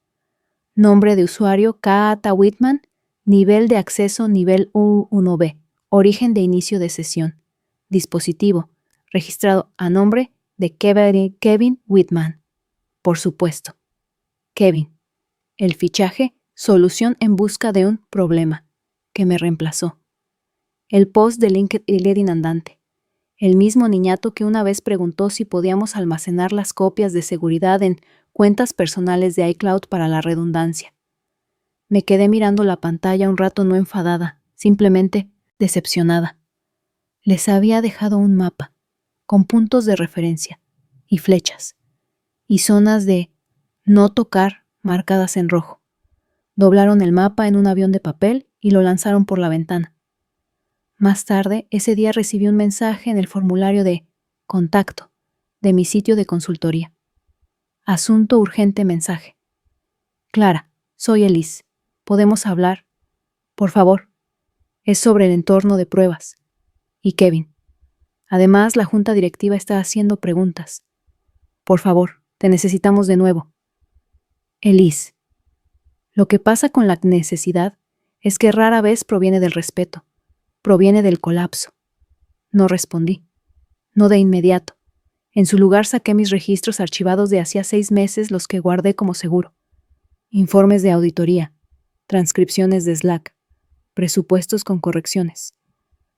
Nombre de usuario Kaata Whitman, nivel de acceso nivel U1B, origen de inicio de sesión. Dispositivo, registrado a nombre de Kevin Whitman. Por supuesto. Kevin. El fichaje, solución en busca de un problema, que me reemplazó. El post de LinkedIn andante. El mismo niñato que una vez preguntó si podíamos almacenar las copias de seguridad en cuentas personales de iCloud para la redundancia. Me quedé mirando la pantalla un rato, no enfadada, simplemente decepcionada. Les había dejado un mapa, con puntos de referencia, y flechas, y zonas de no tocar marcadas en rojo. Doblaron el mapa en un avión de papel y lo lanzaron por la ventana. Más tarde, ese día recibí un mensaje en el formulario de contacto de mi sitio de consultoría. Asunto urgente mensaje. Clara, soy Elise. ¿Podemos hablar? Por favor. Es sobre el entorno de pruebas. Y Kevin. Además, la junta directiva está haciendo preguntas. Por favor, te necesitamos de nuevo. Elise. Lo que pasa con la necesidad es que rara vez proviene del respeto. Proviene del colapso. No respondí. No de inmediato. En su lugar saqué mis registros archivados de hacía 6 meses, los que guardé como seguro. Informes de auditoría, transcripciones de Slack, presupuestos con correcciones,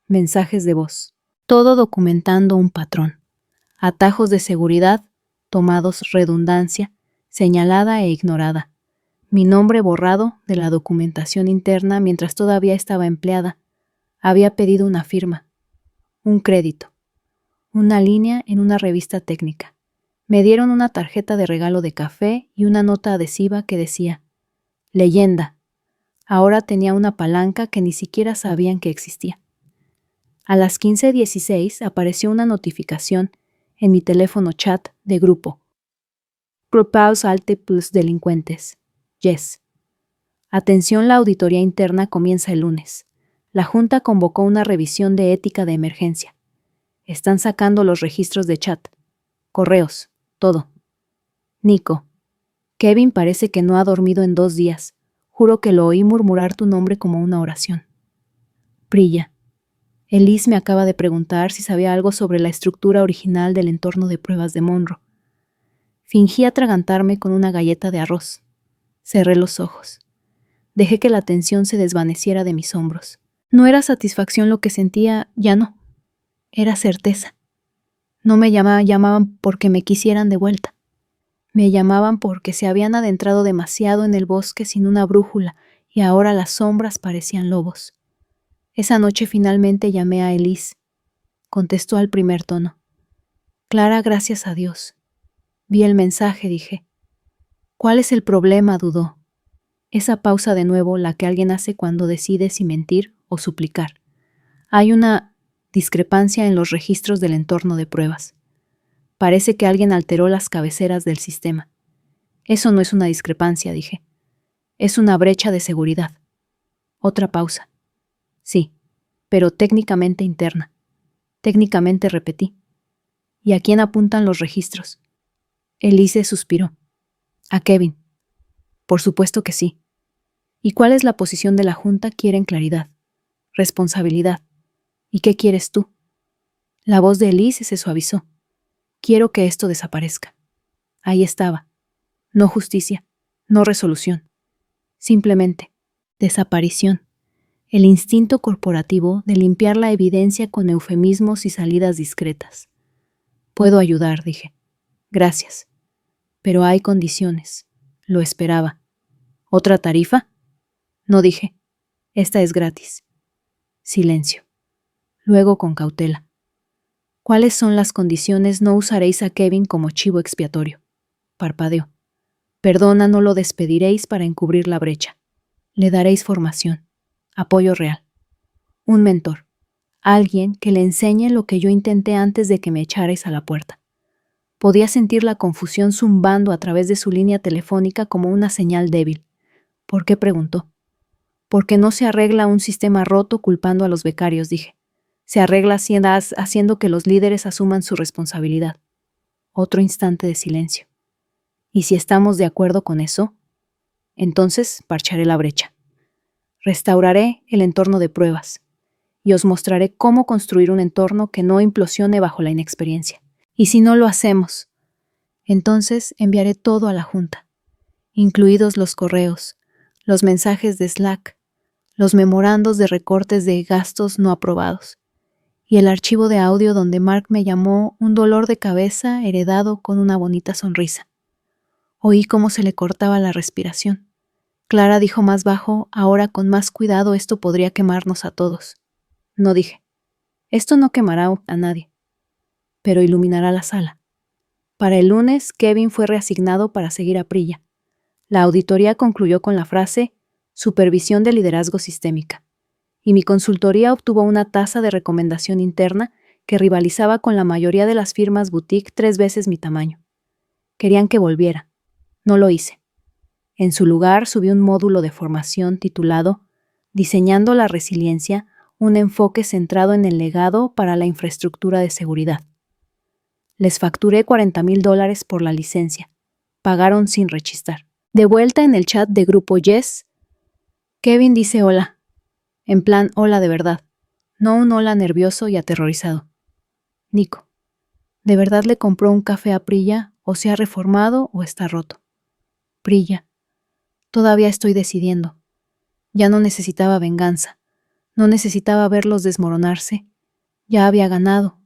mensajes de voz. Todo documentando un patrón. Atajos de seguridad, tomados redundancia, señalada e ignorada. Mi nombre borrado de la documentación interna mientras todavía estaba empleada. Había pedido una firma, un crédito, una línea en una revista técnica. Me dieron una tarjeta de regalo de café y una nota adhesiva que decía «Leyenda». Ahora tenía una palanca que ni siquiera sabían que existía. A las 15:16 apareció una notificación en mi teléfono chat de grupo. Propaus alte plus delincuentes. Yes. Atención, la auditoría interna comienza el lunes. La Junta convocó una revisión de ética de emergencia. Están sacando los registros de chat, correos, todo. Nico. Kevin parece que no ha dormido en 2 días. Juro que lo oí murmurar tu nombre como una oración. Priya. Elise me acaba de preguntar si sabía algo sobre la estructura original del entorno de pruebas de Monroe. Fingí atragantarme con una galleta de arroz. Cerré los ojos. Dejé que la tensión se desvaneciera de mis hombros. No era satisfacción lo que sentía, ya no. Era certeza. No me llamaban porque me quisieran de vuelta. Me llamaban porque se habían adentrado demasiado en el bosque sin una brújula y ahora las sombras parecían lobos. Esa noche finalmente llamé a Elise. Contestó al primer tono. Clara, gracias a Dios. Vi el mensaje, dije. ¿Cuál es el problema?, dudó. Esa pausa de nuevo, la que alguien hace cuando decide si mentir o suplicar. Hay una discrepancia en los registros del entorno de pruebas. Parece que alguien alteró las cabeceras del sistema. Eso no es una discrepancia, dije. Es una brecha de seguridad. Otra pausa. Sí, pero técnicamente interna. Técnicamente repetí. ¿Y a quién apuntan los registros? Elise suspiró. A Kevin. Por supuesto que sí. ¿Y cuál es la posición de la Junta? Quieren claridad, responsabilidad. ¿Y qué quieres tú? La voz de Elise se suavizó. Quiero que esto desaparezca. Ahí estaba. No justicia, no resolución. Simplemente, desaparición. El instinto corporativo de limpiar la evidencia con eufemismos y salidas discretas. Puedo ayudar, dije. Gracias. Pero hay condiciones. Lo esperaba. ¿Otra tarifa? No, dije. Esta es gratis. Silencio. Luego con cautela. ¿Cuáles son las condiciones? No usaréis a Kevin como chivo expiatorio. Parpadeó. Perdona, no lo despediréis para encubrir la brecha. Le daréis formación, apoyo real. Un mentor. Alguien que le enseñe lo que yo intenté antes de que me echarais a la puerta. Podía sentir la confusión zumbando a través de su línea telefónica como una señal débil. ¿Por qué?, preguntó. Porque no se arregla un sistema roto culpando a los becarios, dije. Se arregla haciendo que los líderes asuman su responsabilidad. Otro instante de silencio. ¿Y si estamos de acuerdo con eso? Entonces parcharé la brecha. Restauraré el entorno de pruebas y os mostraré cómo construir un entorno que no implosione bajo la inexperiencia. Y si no lo hacemos, entonces enviaré todo a la Junta, incluidos los correos, los mensajes de Slack, los memorandos de recortes de gastos no aprobados, y el archivo de audio donde Mark me llamó un dolor de cabeza heredado con una bonita sonrisa. Oí cómo se le cortaba la respiración. Clara dijo más bajo, ahora con más cuidado, esto podría quemarnos a todos. No, dije. Esto no quemará a nadie, pero iluminará la sala. Para el lunes, Kevin fue reasignado para seguir a Priya. La auditoría concluyó con la frase «Supervisión de liderazgo sistémica», y mi consultoría obtuvo una tasa de recomendación interna que rivalizaba con la mayoría de las firmas boutique 3 veces mi tamaño. Querían que volviera. No lo hice. En su lugar, subí un módulo de formación titulado «Diseñando la resiliencia, un enfoque centrado en el legado para la infraestructura de seguridad». Les facturé $40,000 por la licencia. Pagaron sin rechistar. De vuelta en el chat de grupo Yes, Kevin dice hola. En plan, hola de verdad. No un hola nervioso y aterrorizado. Nico. ¿De verdad le compró un café a Priya o se ha reformado o está roto? Priya. Todavía estoy decidiendo. Ya no necesitaba venganza. No necesitaba verlos desmoronarse. Ya había ganado.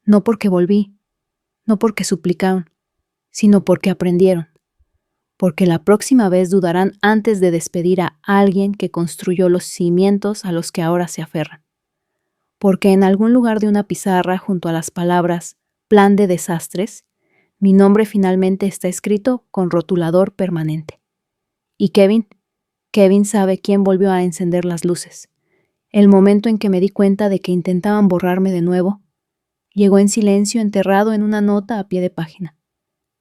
No porque volví. No porque suplicaron, sino porque aprendieron. Porque la próxima vez dudarán antes de despedir a alguien que construyó los cimientos a los que ahora se aferran. Porque en algún lugar de una pizarra, junto a las palabras «plan de desastres», mi nombre finalmente está escrito con rotulador permanente. ¿Y Kevin sabe quién volvió a encender las luces. El momento en que me di cuenta de que intentaban borrarme de nuevo, llegó en silencio, enterrado en una nota a pie de página.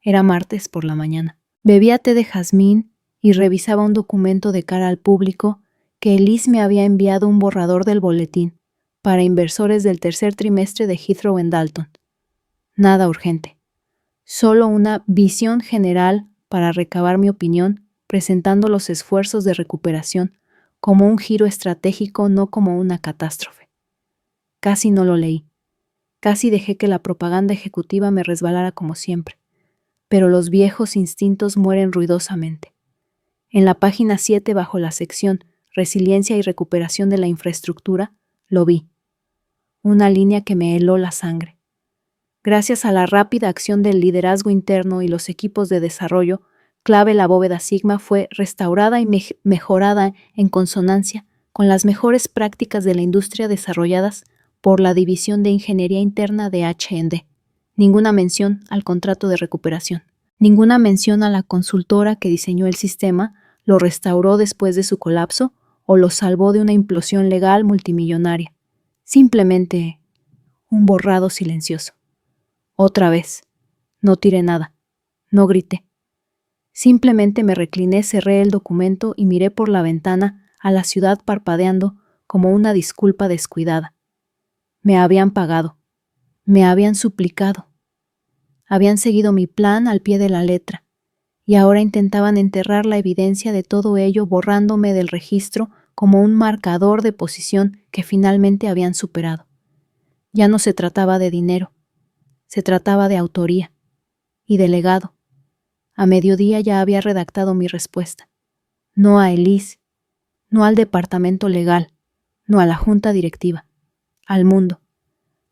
Era martes por la mañana. Bebía té de jazmín y revisaba un documento de cara al público que Elise me había enviado, un borrador del boletín para inversores del tercer trimestre de Heathrow en Dalton. Nada urgente. Solo una visión general para recabar mi opinión presentando los esfuerzos de recuperación como un giro estratégico, no como una catástrofe. Casi no lo leí. Casi dejé que la propaganda ejecutiva me resbalara como siempre. Pero los viejos instintos mueren ruidosamente. En la página 7, bajo la sección Resiliencia y recuperación de la infraestructura, lo vi. Una línea que me heló la sangre. Gracias a la rápida acción del liderazgo interno y los equipos de desarrollo, clave la bóveda Sigma fue restaurada y mejorada en consonancia con las mejores prácticas de la industria desarrolladas por la División de Ingeniería Interna de H&D. Ninguna mención al contrato de recuperación. Ninguna mención a la consultora que diseñó el sistema, lo restauró después de su colapso o lo salvó de una implosión legal multimillonaria. Simplemente un borrado silencioso. Otra vez. No tiré nada. No grité. Simplemente me recliné, cerré el documento y miré por la ventana a la ciudad parpadeando como una disculpa descuidada. Me habían pagado. Me habían suplicado. Habían seguido mi plan al pie de la letra, y ahora intentaban enterrar la evidencia de todo ello borrándome del registro como un marcador de posición que finalmente habían superado. Ya no se trataba de dinero, se trataba de autoría y de legado. A mediodía ya había redactado mi respuesta. No a Elise, no al departamento legal, no a la junta directiva, al mundo.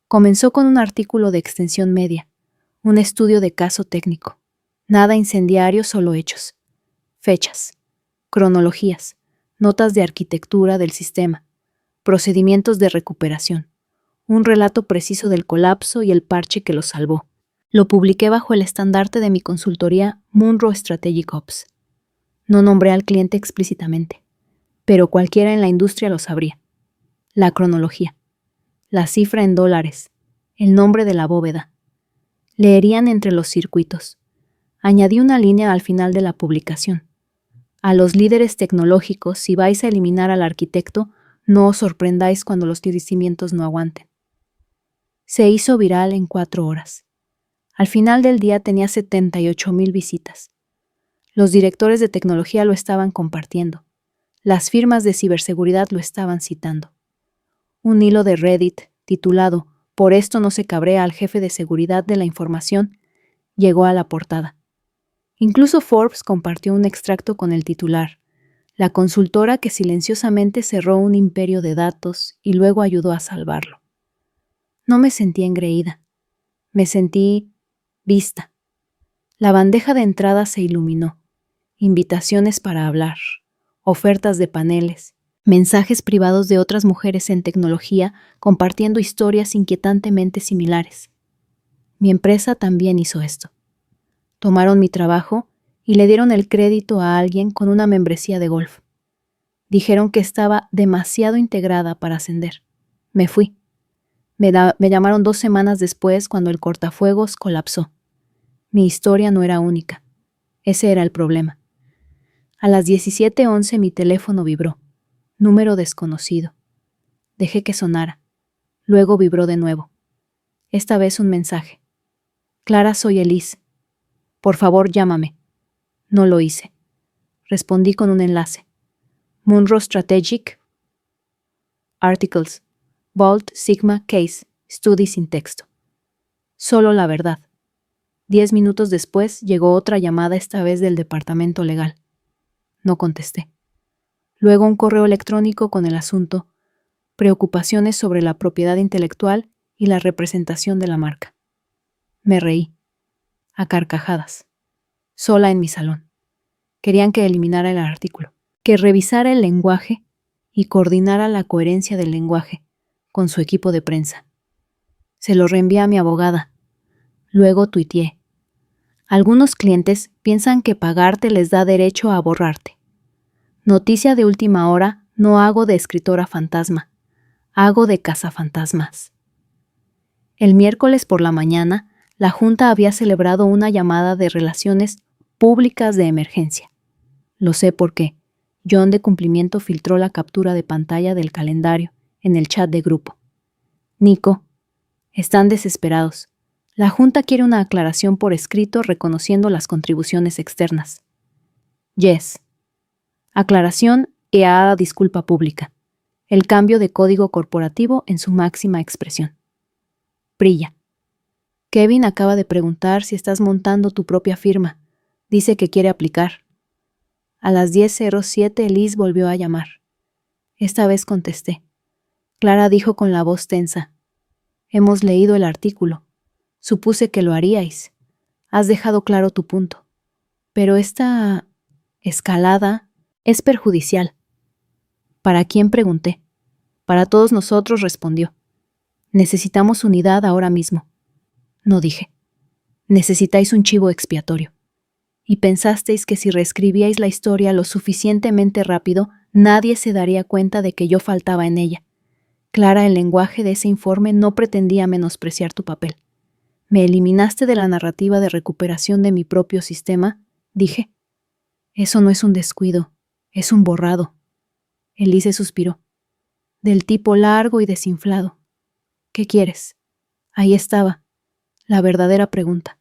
Comenzó con un artículo de extensión media, un estudio de caso técnico. Nada incendiario, solo hechos. Fechas, cronologías, notas de arquitectura del sistema, procedimientos de recuperación, un relato preciso del colapso y el parche que lo salvó. Lo publiqué bajo el estandarte de mi consultoría Munro Strategic Ops. No nombré al cliente explícitamente, pero cualquiera en la industria lo sabría. La cronología, la cifra en dólares, el nombre de la bóveda. Leerían entre los circuitos. Añadí una línea al final de la publicación. A los líderes tecnológicos, si vais a eliminar al arquitecto, no os sorprendáis cuando los cimientos no aguanten. Se hizo viral en 4 horas. Al final del día tenía 78,000 visitas. Los directores de tecnología lo estaban compartiendo. Las firmas de ciberseguridad lo estaban citando. Un hilo de Reddit, titulado "Por esto no se cabrea al jefe de seguridad de la información", llegó a la portada. Incluso Forbes compartió un extracto con el titular: "La consultora que silenciosamente cerró un imperio de datos y luego ayudó a salvarlo". No me sentí engreída. Me sentí vista. La bandeja de entrada se iluminó. Invitaciones para hablar, ofertas de paneles, mensajes privados de otras mujeres en tecnología compartiendo historias inquietantemente similares. Mi empresa también hizo esto. Tomaron mi trabajo y le dieron el crédito a alguien con una membresía de golf. Dijeron que estaba demasiado integrada para ascender. Me fui. Me llamaron 2 semanas después cuando el cortafuegos colapsó. Mi historia no era única. Ese era el problema. A las 17:11 mi teléfono vibró. Número desconocido. Dejé que sonara. Luego vibró de nuevo. Esta vez un mensaje. Clara, soy Elise. Por favor, llámame. No lo hice. Respondí con un enlace. Munro Strategic Articles. Vault Sigma Case Study sin texto. Solo la verdad. 10 minutos después llegó otra llamada, esta vez del departamento legal. No contesté. Luego un correo electrónico con el asunto: preocupaciones sobre la propiedad intelectual y la representación de la marca. Me reí, a carcajadas, sola en mi salón. Querían que eliminara el artículo, que revisara el lenguaje y coordinara la coherencia del lenguaje con su equipo de prensa. Se lo reenvié a mi abogada. Luego tuiteé: algunos clientes piensan que pagarte les da derecho a borrarte. Noticia de última hora: no hago de escritora fantasma, hago de cazafantasmas. El miércoles por la mañana, la Junta había celebrado una llamada de relaciones públicas de emergencia. Lo sé porque John de Cumplimiento filtró la captura de pantalla del calendario en el chat de grupo. Nico, están desesperados. La Junta quiere una aclaración por escrito reconociendo las contribuciones externas. Jess, Aclaración y a disculpa pública. El cambio de código corporativo en su máxima expresión. Brilla. Kevin acaba de preguntar si estás montando tu propia firma. Dice que quiere aplicar. A las 10:07 Liz volvió a llamar. Esta vez contesté. Clara dijo con la voz tensa. Hemos leído el artículo. Supuse que lo haríais. Has dejado claro tu punto. Pero esta escalada es perjudicial. ¿Para quién? Pregunté. Para todos nosotros, respondió. Necesitamos unidad ahora mismo. No dije. Necesitáis un chivo expiatorio. Y pensasteis que si reescribíais la historia lo suficientemente rápido, nadie se daría cuenta de que yo faltaba en ella. Clara, el lenguaje de ese informe no pretendía menospreciar tu papel. Me eliminaste de la narrativa de recuperación de mi propio sistema, dije. Eso no es un descuido, es un borrado. Elise suspiró. Del tipo largo y desinflado. ¿Qué quieres? Ahí estaba. La verdadera pregunta.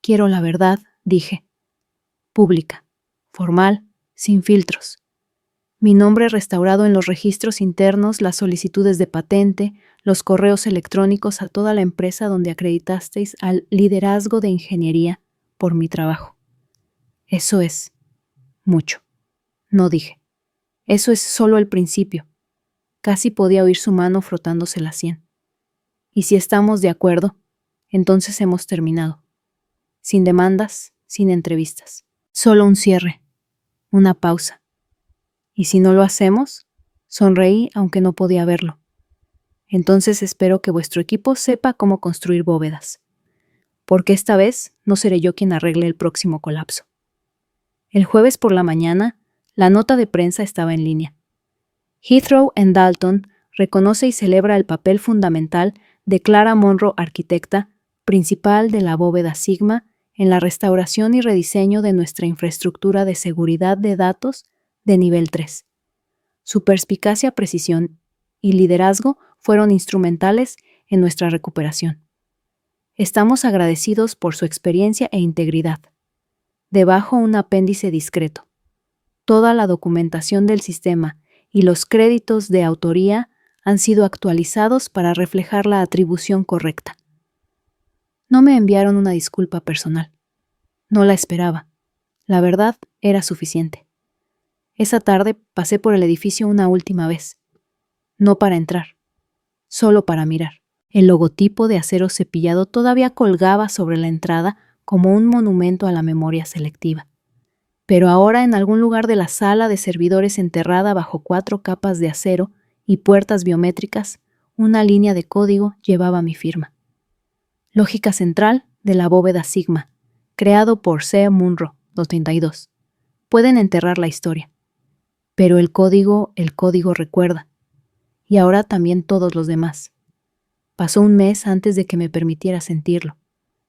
Quiero la verdad, dije. Pública, formal, sin filtros. Mi nombre restaurado en los registros internos, las solicitudes de patente, los correos electrónicos a toda la empresa donde acreditasteis al liderazgo de ingeniería por mi trabajo. Eso es mucho. No dije. Eso es solo el principio. Casi podía oír su mano frotándose la sien. Y si estamos de acuerdo, entonces hemos terminado. Sin demandas, sin entrevistas. Solo un cierre. Una pausa. ¿Y si no lo hacemos? Sonreí, aunque no podía verlo. Entonces espero que vuestro equipo sepa cómo construir bóvedas. Porque esta vez no seré yo quien arregle el próximo colapso. El jueves por la mañana, la nota de prensa estaba en línea. Heathrow & Dalton reconoce y celebra el papel fundamental de Clara Monroe, arquitecta, principal de la bóveda Sigma, en la restauración y rediseño de nuestra infraestructura de seguridad de datos de nivel 3. Su perspicacia, precisión y liderazgo fueron instrumentales en nuestra recuperación. Estamos agradecidos por su experiencia e integridad. Debajo un apéndice discreto. Toda la documentación del sistema y los créditos de autoría han sido actualizados para reflejar la atribución correcta. No me enviaron una disculpa personal. No la esperaba. La verdad era suficiente. Esa tarde pasé por el edificio una última vez. No para entrar, solo para mirar. El logotipo de acero cepillado todavía colgaba sobre la entrada como un monumento a la memoria selectiva. Pero ahora en algún lugar de la sala de servidores enterrada bajo 4 capas de acero y puertas biométricas, una línea de código llevaba mi firma. Lógica central de la bóveda Sigma, creado por C. Munro, 232. Pueden enterrar la historia. Pero el código recuerda. Y ahora también todos los demás. Pasó un mes antes de que me permitiera sentirlo.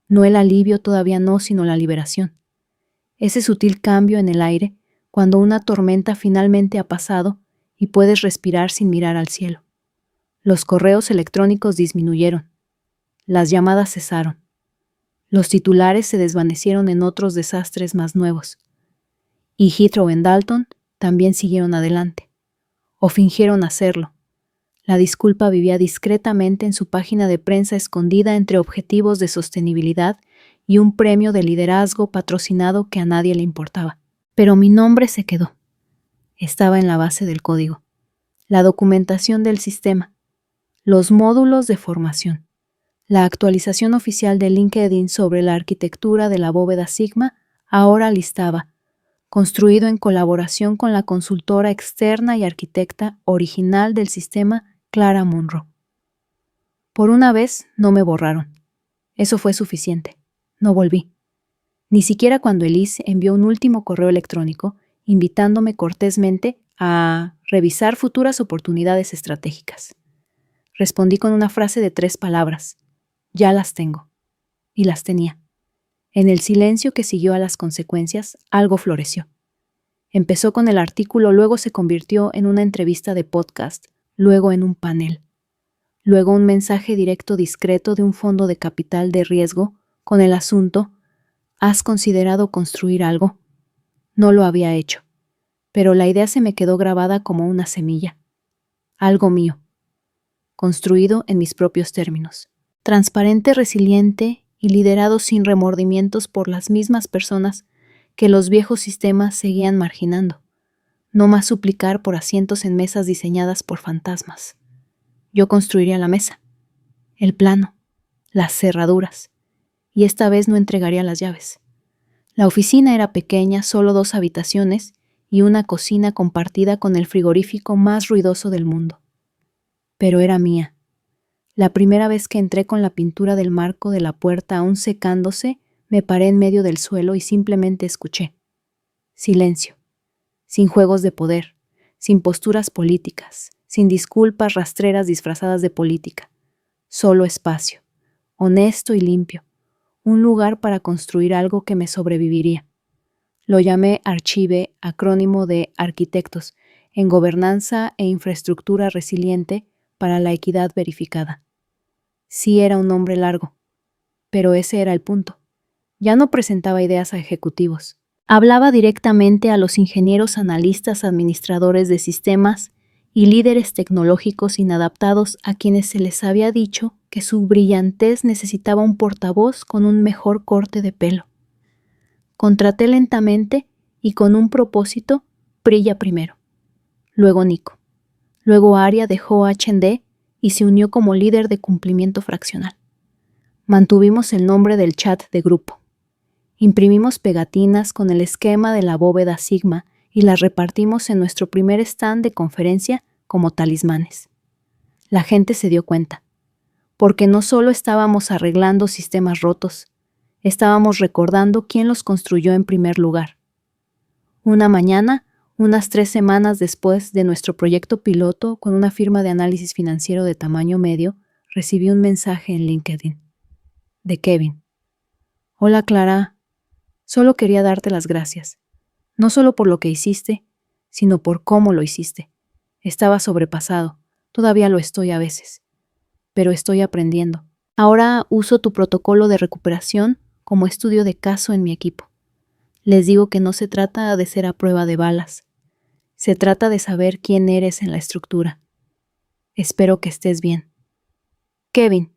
No el alivio, todavía no, sino la liberación. Ese sutil cambio en el aire cuando una tormenta finalmente ha pasado y puedes respirar sin mirar al cielo. Los correos electrónicos disminuyeron. Las llamadas cesaron. Los titulares se desvanecieron en otros desastres más nuevos. Y Heathrow & Dalton también siguieron adelante. O fingieron hacerlo. La disculpa vivía discretamente en su página de prensa escondida entre objetivos de sostenibilidad y un premio de liderazgo patrocinado que a nadie le importaba. Pero mi nombre se quedó. Estaba en la base del código. La documentación del sistema. Los módulos de formación. La actualización oficial de LinkedIn sobre la arquitectura de la bóveda Sigma ahora listaba, construido en colaboración con la consultora externa y arquitecta original del sistema, Clara Monroe. Por una vez no me borraron. Eso fue suficiente. No volví. Ni siquiera cuando Elise envió un último correo electrónico invitándome cortésmente a revisar futuras oportunidades estratégicas. Respondí con una frase de 3 palabras. Ya las tengo. Y las tenía. En el silencio que siguió a las consecuencias, algo floreció. Empezó con el artículo, luego se convirtió en una entrevista de podcast, luego en un panel. Luego un mensaje directo discreto de un fondo de capital de riesgo con el asunto: ¿has considerado construir algo? No lo había hecho. pero la idea se me quedó grabada como una semilla. Algo mío, construido en mis propios términos. Transparente, resiliente y liderado sin remordimientos por las mismas personas que los viejos sistemas seguían marginando. No más suplicar por asientos en mesas diseñadas por fantasmas. Yo construiría la mesa, el plano, las cerraduras, y esta vez no entregaría las llaves. La oficina era pequeña, solo 2 habitaciones y una cocina compartida con el frigorífico más ruidoso del mundo. Pero era mía. La primera vez que entré con la pintura del marco de la puerta aún secándose, me paré en medio del suelo y simplemente escuché. Silencio. Sin juegos de poder, sin posturas políticas, sin disculpas rastreras disfrazadas de política. Solo espacio, honesto y limpio. Un lugar para construir algo que me sobreviviría. Lo llamé Archive, acrónimo de Arquitectos, en Gobernanza e Infraestructura Resiliente para la Equidad Verificada. Sí era un nombre largo, pero ese era el punto. Ya no presentaba ideas a ejecutivos. Hablaba directamente a los ingenieros, analistas, administradores de sistemas y líderes tecnológicos inadaptados a quienes se les había dicho que su brillantez necesitaba un portavoz con un mejor corte de pelo. Contraté lentamente y con un propósito, Prilla primero, luego Nico. Luego Aria dejó H&D y se unió como líder de cumplimiento fraccional. Mantuvimos el nombre del chat de grupo. Imprimimos pegatinas con el esquema de la bóveda Sigma y las repartimos en nuestro primer stand de conferencia como talismanes. La gente se dio cuenta, porque no solo estábamos arreglando sistemas rotos, estábamos recordando quién los construyó en primer lugar. Una mañana, unas 3 semanas después de nuestro proyecto piloto con una firma de análisis financiero de tamaño medio, recibí un mensaje en LinkedIn. De Kevin. Hola Clara, solo quería darte las gracias. No solo por lo que hiciste, sino por cómo lo hiciste. Estaba sobrepasado, todavía lo estoy a veces, pero estoy aprendiendo. Ahora uso tu protocolo de recuperación como estudio de caso en mi equipo. Les digo que no se trata de ser a prueba de balas. Se trata de saber quién eres en la estructura. Espero que estés bien. Kevin.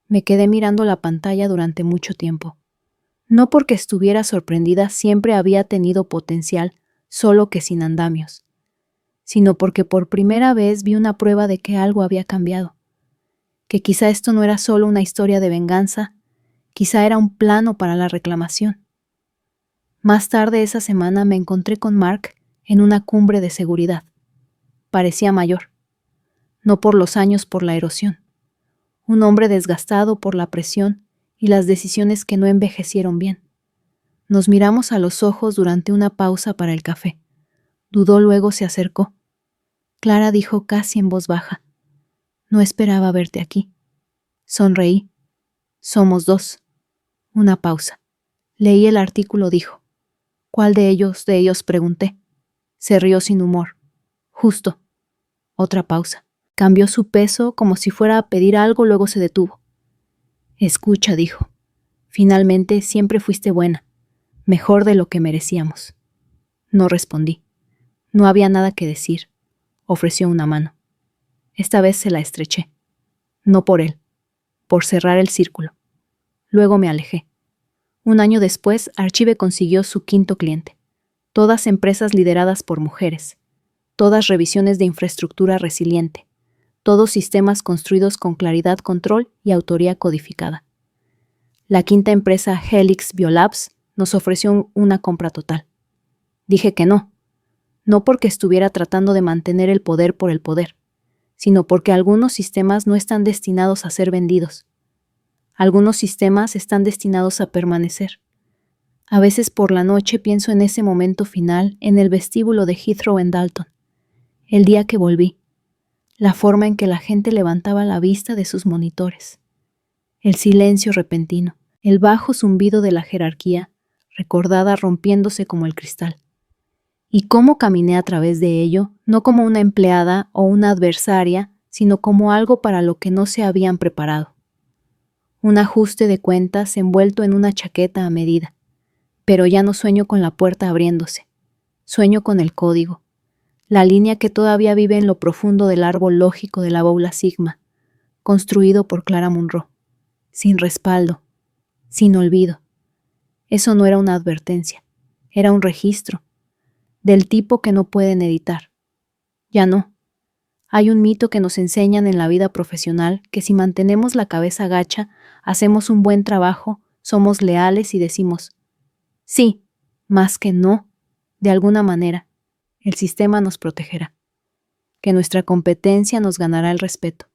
Me quedé mirando la pantalla durante mucho tiempo. No porque estuviera sorprendida, siempre había tenido potencial, solo que sin andamios, sino porque por primera vez vi una prueba de que algo había cambiado, que quizá esto no era solo una historia de venganza, quizá era un plano para la reclamación. Más tarde esa semana me encontré con Mark en una cumbre de seguridad. Parecía mayor, no por los años, por la erosión. Un hombre desgastado por la presión y las decisiones que no envejecieron bien. Nos miramos a los ojos durante una pausa para el café. Dudó, luego se acercó. Clara dijo casi en voz baja. No esperaba verte aquí. Sonreí. Somos 2. Una pausa. Leí el artículo, dijo. ¿Cuál de ellos? Pregunté. Se rió sin humor. Justo. Otra pausa. Cambió su peso como si fuera a pedir algo, luego se detuvo. Escucha, dijo. Finalmente siempre fuiste buena. Mejor de lo que merecíamos. No respondí. No había nada que decir. Ofreció una mano. Esta vez se la estreché. No por él. Por cerrar el círculo. Luego me alejé. Un año después, Archive consiguió su 5º cliente. Todas empresas lideradas por mujeres. Todas revisiones de infraestructura resiliente. Todos sistemas construidos con claridad, control y autoría codificada. La 5ª empresa, Helix Biolabs, nos ofreció una compra total. Dije que no. No porque estuviera tratando de mantener el poder por el poder, sino porque algunos sistemas no están destinados a ser vendidos. Algunos sistemas están destinados a permanecer. A veces por la noche pienso en ese momento final en el vestíbulo de Heathrow en Dalton, el día que volví, la forma en que la gente levantaba la vista de sus monitores, el silencio repentino, el bajo zumbido de la jerarquía, recordada rompiéndose como el cristal. Y cómo caminé a través de ello, no como una empleada o una adversaria, sino como algo para lo que no se habían preparado. Un ajuste de cuentas envuelto en una chaqueta a medida, pero ya no sueño con la puerta abriéndose. Sueño con el código, la línea que todavía vive en lo profundo del árbol lógico de la Bóula Sigma, construido por Clara Monroe, sin respaldo, sin olvido. Eso no era una advertencia, era un registro, del tipo que no pueden editar. Ya no. Hay un mito que nos enseñan en la vida profesional que si mantenemos la cabeza gacha, hacemos un buen trabajo, somos leales y decimos, sí, más que no, de alguna manera, el sistema nos protegerá, que nuestra competencia nos ganará el respeto,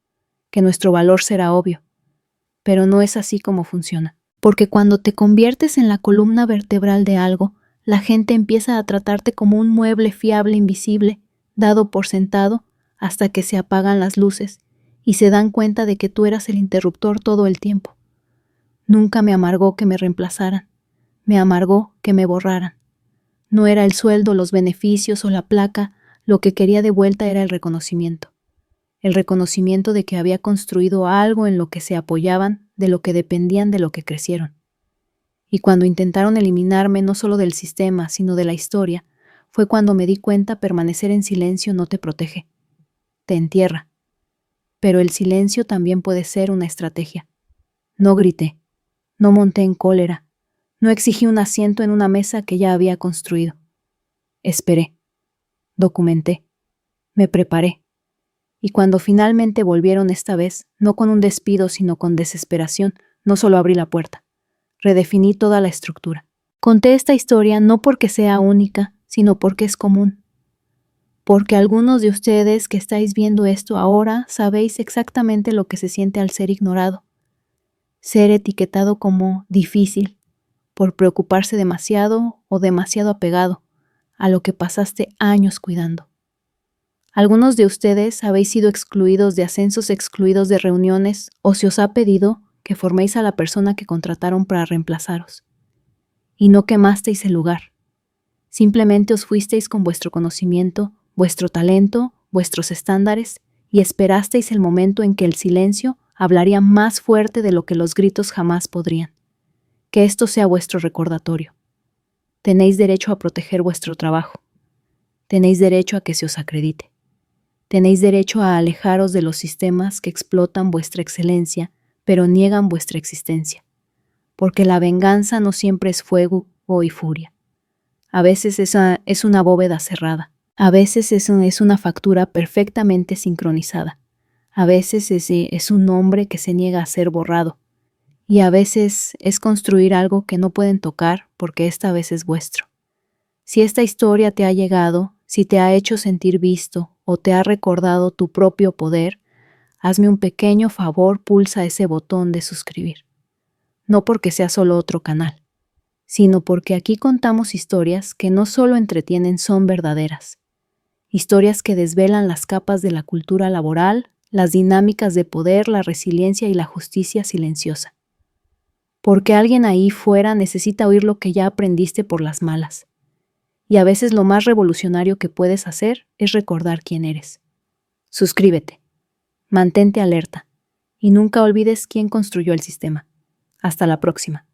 que nuestro valor será obvio. Pero no es así como funciona, porque cuando te conviertes en la columna vertebral de algo, la gente empieza a tratarte como un mueble fiable invisible, dado por sentado, hasta que se apagan las luces y se dan cuenta de que tú eras el interruptor todo el tiempo. Nunca me amargó que me reemplazaran, me amargó que me borraran. No era el sueldo, los beneficios o la placa, lo que quería de vuelta era el reconocimiento de que había construido algo en lo que se apoyaban, de lo que dependían, de lo que crecieron. Y cuando intentaron eliminarme no solo del sistema, sino de la historia, fue cuando me di cuenta permanecer en silencio no te protege. Te entierra. Pero el silencio también puede ser una estrategia. No grité, no monté en cólera, no exigí un asiento en una mesa que ya había construido. Esperé, documenté, me preparé. Y cuando finalmente volvieron esta vez, no con un despido sino con desesperación, no solo abrí la puerta, redefiní toda la estructura. Conté esta historia no porque sea única, sino porque es común. Porque algunos de ustedes que estáis viendo esto ahora sabéis exactamente lo que se siente al ser ignorado, ser etiquetado como difícil, por preocuparse demasiado o demasiado apegado a lo que pasaste años cuidando. Algunos de ustedes habéis sido excluidos de ascensos, excluidos de reuniones, o se os ha pedido que forméis a la persona que contrataron para reemplazaros. Y no quemasteis el lugar. Simplemente os fuisteis con vuestro conocimiento, vuestro talento, vuestros estándares, y esperasteis el momento en que el silencio hablaría más fuerte de lo que los gritos jamás podrían. Que esto sea vuestro recordatorio. Tenéis derecho a proteger vuestro trabajo. Tenéis derecho a que se os acredite. Tenéis derecho a alejaros de los sistemas que explotan vuestra excelencia, pero niegan vuestra existencia. Porque la venganza no siempre es fuego y furia. A veces es una bóveda cerrada. A veces es una factura perfectamente sincronizada. A veces es un nombre que se niega a ser borrado. Y a veces es construir algo que no pueden tocar porque esta vez es vuestro. Si esta historia te ha llegado, si te ha hecho sentir visto o te ha recordado tu propio poder, hazme un pequeño favor, pulsa ese botón de suscribir. No porque sea solo otro canal, sino porque aquí contamos historias que no solo entretienen, son verdaderas. Historias que desvelan las capas de la cultura laboral, las dinámicas de poder, la resiliencia y la justicia silenciosa. Porque alguien ahí fuera necesita oír lo que ya aprendiste por las malas. Y a veces lo más revolucionario que puedes hacer es recordar quién eres. Suscríbete, mantente alerta y nunca olvides quién construyó el sistema. Hasta la próxima.